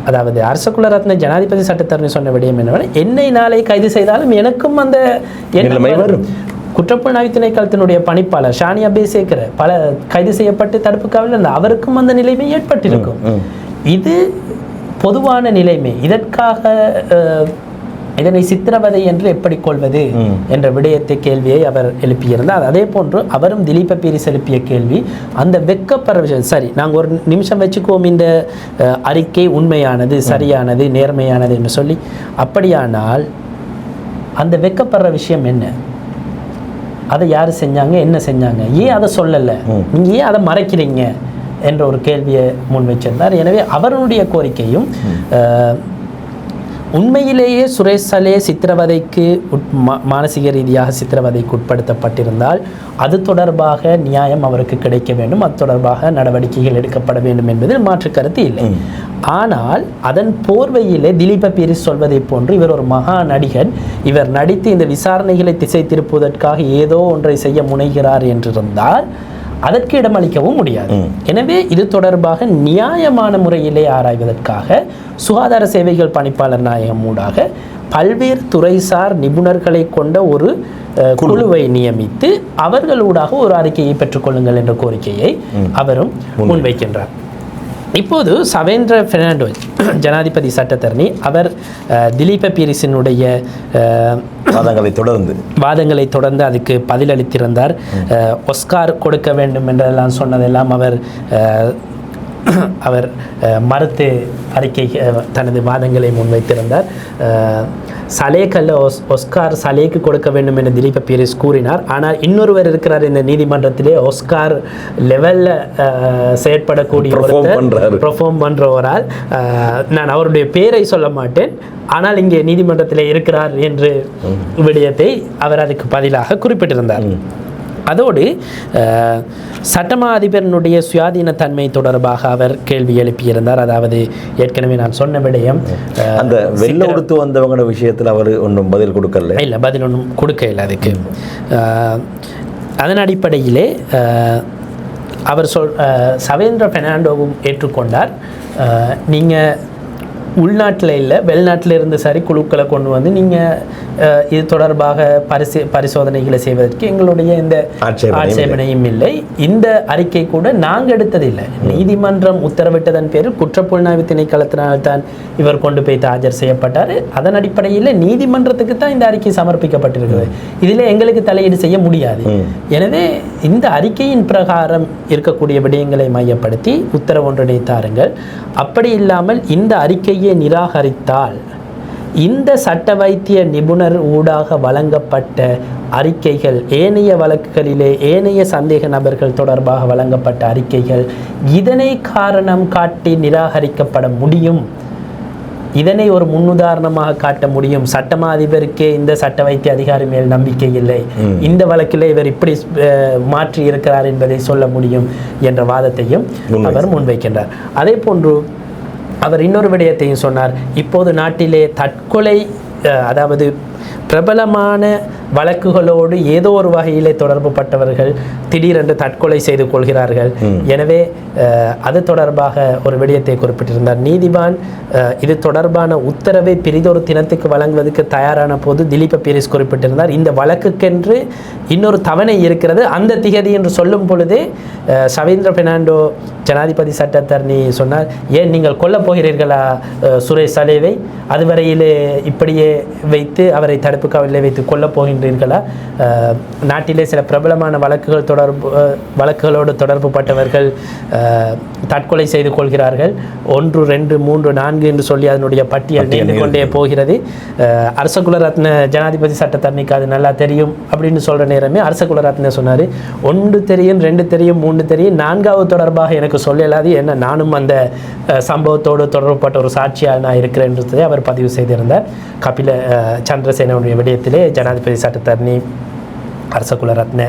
அதாவது அரசகுலரத்ன ஜனாதிபதி சட்டத்தரணி சொன்ன விடயம் என்னவென்றால், என்னை நாளை கைது செய்தாலும் எனக்கும் அந்த வரும். குற்றப்புலனாய்வு திணைக்களத்தினுடைய பணிப்பாளர் ஷானியா பேசேக்கர் பல கைது செய்யப்பட்டு தடுப்பு காவலில் இருந்த அவருக்கும் அந்த நிலைமை ஏற்பட்டிருக்கும். இது பொதுவான நிலைமை. இதற்காக இதனை சித்திரவதை என்று எப்படி கொள்வது என்ற விடயத்தை கேள்வியை அவர் எழுப்பியிருந்தார். அதே போன்று அவரும் திலீப பீரிஸ் எழுப்பிய கேள்வி, அந்த வெக்கப்படுற விஷயம். சரி, நாங்கள் ஒரு நிமிஷம் வச்சுக்குவோம், இந்த அறிக்கை உண்மையானது, சரியானது, நேர்மையானது என்று சொல்லி. அப்படியானால் அந்த வெக்கப்படுற விஷயம் என்ன? அதை யார் செஞ்சாங்க, என்ன செஞ்சாங்க, ஏன் அதை சொல்லலை, நீங்கள் ஏன் அதை மறைக்கிறீங்க என்ற ஒரு கேள்வியை முன் வச்சிருந்தார். எனவே அவருடைய கோரிக்கையும் உண்மையிலேயே சுரேஷ் சலே சித்திரவதைக்கு மானசீக ரீதியாக சித்திரவதைக்கு உட்படுத்தப்பட்டிருந்தால் அது தொடர்பாக நியாயம் அவருக்கு கிடைக்க வேண்டும், அது தொடர்பாக நடவடிக்கைகள் எடுக்கப்பட வேண்டும் என்பதில் மாற்று கருத்து இல்லை. ஆனால் அதன் போர்வையிலே திலீப பீரிஸ் சொல்வதை போன்று இவர் ஒரு மகா நடிகர், இவர் நடித்து இந்த விசாரணைகளை திசை திருப்புவதற்காக ஏதோ ஒன்றை செய்ய முனைகிறார் என்றிருந்தால் அதற்கு இடமளிக்கவும் முடியாது. எனவே இது தொடர்பாக நியாயமான முறையிலே ஆராய்வதற்காக சுகாதார சேவைகள் பணிப்பாளர் நாயகம் ஊடாக பல்வேறு துறைசார் நிபுணர்களை கொண்ட ஒரு குழுவை நியமித்து அவர்களூடாக ஒரு அறிக்கையை பெற்றுக்கொள்ளுங்கள் என்ற கோரிக்கையை அவரும் முன்வைக்கின்றார். இப்போது சவேந்திர பெர்னாண்டோ ஜனாதிபதி சட்டத்தரணி அவர் திலீப பீரிஸினுடைய வாதங்களை தொடர்ந்து அதுக்கு பதிலளித்திருந்தார். ஒஸ்கார் கொடுக்க வேண்டும் என்றெல்லாம் சொன்னதெல்லாம் அவர் மறுத்து அறிக்கை தனது வாதங்களை முன்வைத்திருந்தார். சலேக்கல்ல ஒஸ்கார் சலேக்கு கொடுக்க வேண்டும் என்று திலீப பீரிஸ் கூறினார். ஆனால் இன்னொருவர் இருக்கிறார் இந்த நீதிமன்றத்திலே, ஒஸ்கார் லெவலில் செயற்படக்கூடிய பெர்ஃபார்ம் பண்ணுறவரால், நான் அவருடைய பேரை சொல்ல மாட்டேன், ஆனால் இங்கே நீதிமன்றத்தில் இருக்கிறார் என்று விடயத்தை அவர் அதுக்கு பதிலாக குறிப்பிட்டிருந்தார். அதோடு சட்டமா அதிபரனுடைய சுயாதீனத்தன்மை தொடர்பாக அவர் கேள்வி எழுப்பியிருந்தார். அதாவது ஏற்கனவே நான் சொன்ன விடயம், அந்த வெள்ளை உடுத்து வந்தவங்களோட விஷயத்தில் அவர் ஒன்றும் பதில் கொடுக்கல. இல்லை, பதில் ஒன்றும் கொடுக்கல அதுக்கு. அதன் அடிப்படையிலே அவர் சவேந்திர பெர்னாண்டோவும் ஏற்றுக்கொண்டார். நீங்கள் உள்நாட்டில் இல்லை, வெளிநாட்டில் இருந்து சரி குழுக்களை கொண்டு வந்து நீங்கள் இது தொடர்பாக பரிசோதனைகளை செய்வதற்கு எங்களுடைய இந்த ஆட்சேபனையும் இல்லை. இந்த அறிக்கை கூட நாங்கள் எடுத்ததில்லை, நீதிமன்றம் உத்தரவிட்டதன் பேரில் குற்றப்புலனாய்வு திணைக்களத்தினால்தான் இவர் கொண்டு போய் ஆஜர் செய்யப்பட்டார். அதன் அடிப்படையில் நீதிமன்றத்துக்கு தான் இந்த அறிக்கை சமர்ப்பிக்கப்பட்டிருக்கிறது. இதில் எங்களுக்கு தலையீடு செய்ய முடியாது. எனவே இந்த அறிக்கையின் பிரகாரம் இருக்கக்கூடிய விடயங்களை மையப்படுத்தி உத்தரவு ஒன்றினை தாருங்கள். அப்படி இல்லாமல் இந்த அறிக்கையை நிராகரித்தால் இந்த சட்ட வைத்திய நிபுணர் ஊடாக வழங்கப்பட்ட அறிக்கைகள், ஏனைய வழக்குகளிலே ஏனைய சந்தேக நபர்கள் தொடர்பாக வழங்கப்பட்ட அறிக்கைகள் இதனை காரணம் காட்டி நிராகரிக்கப்பட முடியும். இதனை ஒரு முன்னுதாரணமாக காட்ட முடியும். சட்டமா அதிபருக்கே இந்த சட்ட வைத்திய அதிகாரி மேல் நம்பிக்கை இல்லை, இந்த வழக்கில் இவர் இப்படி மாற்றி இருக்கிறார் என்பதை சொல்ல முடியும் என்ற வாதத்தையும் அவர் முன்வைக்கின்றார். அதே போன்று அவர் இன்னொரு விடயத்தையும் சொன்னார். இப்போது நாட்டிலே தற்கொலை, அதாவது பிரபலமான வழக்குகளோடு ஏதோ ஒரு வகையிலே தொடர்பு பட்டவர்கள் திடீரென்று தற்கொலை செய்து கொள்கிறார்கள். எனவே அது தொடர்பாக ஒரு விடயத்தை குறிப்பிட்டிருந்தார். நீதிவான் இது தொடர்பான உத்தரவை பிரிதொரு தினத்துக்கு வழங்குவதற்கு தயாரான போது திலீப பீரிஸ் குறிப்பிட்டிருந்தார், இந்த வழக்குக்கென்று இன்னொரு தவணை இருக்கிறது, அந்த திகதி என்று சொல்லும் பொழுதே சவேந்திர பெர்னாண்டோ ஜனாதிபதி சட்டத்தரணி சொன்னார், ஏன் நீங்கள் கொல்லப் போகிறீர்களா சுரேஷ் சலேவை? அதுவரையிலே இப்படியே வைத்து அவரை தடுப்பு காவலில் வைத்து கொல்லப் போகின்றீர்களா? நாட்டிலே சில பிரபலமான வழக்குகளோடு தொடர்பு பட்டவர்கள் தற்கொலை செய்து கொள்கிறார்கள். 1, 2, 3, 4 என்று சொல்லி அதனுடைய பட்டியல் நீண்டு கொண்டே போகிறது. அரச குலரத்ன ஜனாதிபதி சட்டத்தரணிக்கு அது நல்லா தெரியும் அப்படின்னு சொல்கிற நேரமே அரச குலரத்ன சொன்னார், 1 தெரியும், 2 தெரியும், 3 தெரியும், 4வது தொடர்பாக எனக்கு சொல்லலாது, ஏன்னா நானும் அந்த சம்பவத்தோடு தொடர்புப்பட்ட ஒரு சாட்சியாக நான் இருக்கிறேன் என்றதை அவர் பதிவு செய்திருந்தார். கபில சந்திரசேனனுடைய விடயத்திலே ஜனாதிபதி சட்டத்தரணி அரச குலரத்ன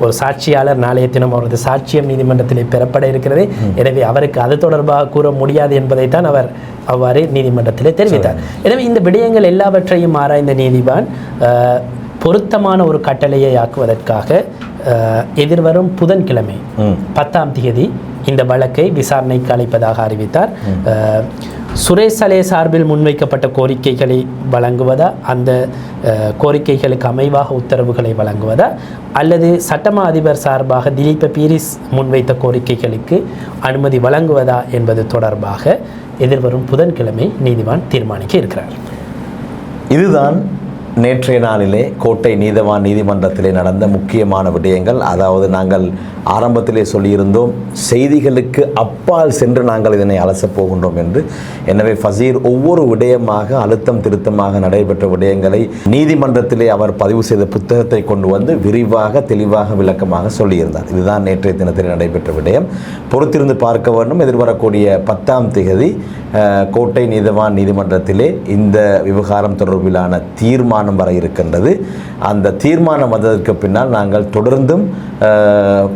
ஒரு சாட்சியாளர் நாளைய தினம் அவரது சாட்சியம் நீதிமன்றத்திலே பெறப்பட இருக்கிறது. எனவே அவருக்கு அது தொடர்பாக கூற முடியாது என்பதைத்தான் அவர் அவ்வாறு நீதிமன்றத்திலே தெரிவித்தார். எனவே இந்த விடயங்கள் எல்லாவற்றையும் ஆராய்ந்த நீதிவான் பொருத்தமான ஒரு கட்டளையை ஆக்குவதற்காக எதிர்வரும் புதன்கிழமை 10ஆம் தேதி இந்த வழக்கை விசாரணைக்கு அழைப்பதாக அறிவித்தார். சுரேஷ் சலே சார்பில் முன்வைக்கப்பட்ட கோரிக்கைகளை வழங்குவதா, அந்த கோரிக்கைகளுக்கு அமைவாக உத்தரவுகளை வழங்குவதா, அல்லது சட்டமா அதிபர் சார்பாக திலீப பீரிஸ் முன்வைத்த கோரிக்கைகளுக்கு அனுமதி வழங்குவதா என்பது தொடர்பாக எதிர்வரும் புதன்கிழமை நீதிவான் தீர்மானிக்க இருக்கிறார். இதுதான் நேற்றைய நாளிலே கோட்டை நீதவான் நீதிமன்றத்திலே நடந்த முக்கியமான விடயங்கள். அதாவது நாங்கள் ஆரம்பத்திலே சொல்லியிருந்தோம், செய்திகளுக்கு அப்பால் சென்று நாங்கள் இதனை அலசப் போகின்றோம் என்று. எனவே ஃபசீர் ஒவ்வொரு விடயமாக அழுத்தம் திருத்தமாக நடைபெற்ற விடயங்களை நீதிமன்றத்திலே அவர் பதிவு செய்த புத்தகத்தை கொண்டு வந்து விரிவாக தெளிவாக விளக்கமாக சொல்லியிருந்தார். இதுதான் நேற்றைய தினத்தில் நடைபெற்ற விடயம். பொறுத்திருந்து பார்க்க வேண்டும். எதிர்வரக்கூடிய 10ஆம் தேதி கோட்டை நீதவான் நீதிமன்றத்திலே இந்த விவகாரம் தொடர்பிலான தீர்மானம் வர இருக்கின்றது. அந்த தீர்மானம் வந்ததற்கு பின்னால் நாங்கள் தொடர்ந்தும்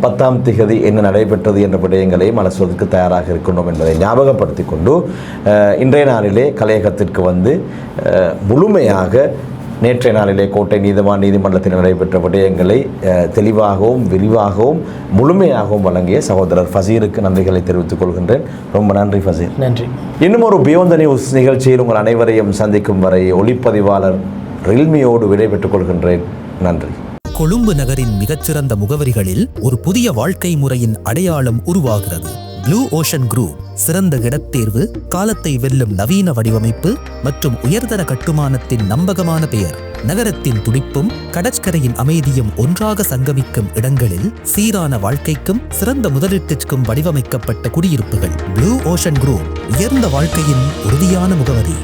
10ஆம் தேதி என்ன நடைபெற்றது என்ற விடயங்களையும் அலசுவதற்கு தயாராக இருக்கின்றோம் என்பதை ஞாபகப்படுத்தி கொண்டு இன்றைய நாளிலே கலையகத்திற்கு வந்து முழுமையாக நேற்றைய நாளிலே கோட்டை நீதவான் நீதிமன்றத்தில் நடைபெற்ற விடயங்களை தெளிவாகவும் விரிவாகவும் முழுமையாகவும் வழங்கிய சகோதரர் ஃபசீருக்கு நன்றிகளை தெரிவித்துக் கொள்கின்றேன். ரொம்ப நன்றி ஃபசீர். நன்றி. இன்னும் ஒரு பியோண்ட் தி நியூஸ் நிகழ்ச்சியில் உங்கள் அனைவரையும் சந்திக்கும் வரை ஒளிப்பதிவாளர் ரில்மியோடு விடைபெற்றுக் கொள்கின்றேன். நன்றி. கொழும்பு நகரின் மிகச்சிறந்த முகவரிகளில் ஒரு புதிய வாழ்க்கை முறையின் அடையாளம் உருவாகிறது. ப்ளூ ஓஷன் குரூப் சிறந்த இடத்தேர்வு, காலத்தை வெல்லும் நவீன வடிவமைப்பு மற்றும் உயர்தர கட்டுமானத்தின் நம்பகமான பெயர். நகரத்தின் துடிப்பும் கடற்கரையின் அமைதியும் ஒன்றாக சங்கமிக்கும் இடங்களில் சீரான வாழ்க்கைக்கும் சிறந்த முதலீட்டிற்கும் வடிவமைக்கப்பட்ட குடியிருப்புகள். ப்ளூ ஓஷன் குரூப் உயர்ந்த வாழ்க்கையின் உறுதியான முகவரி.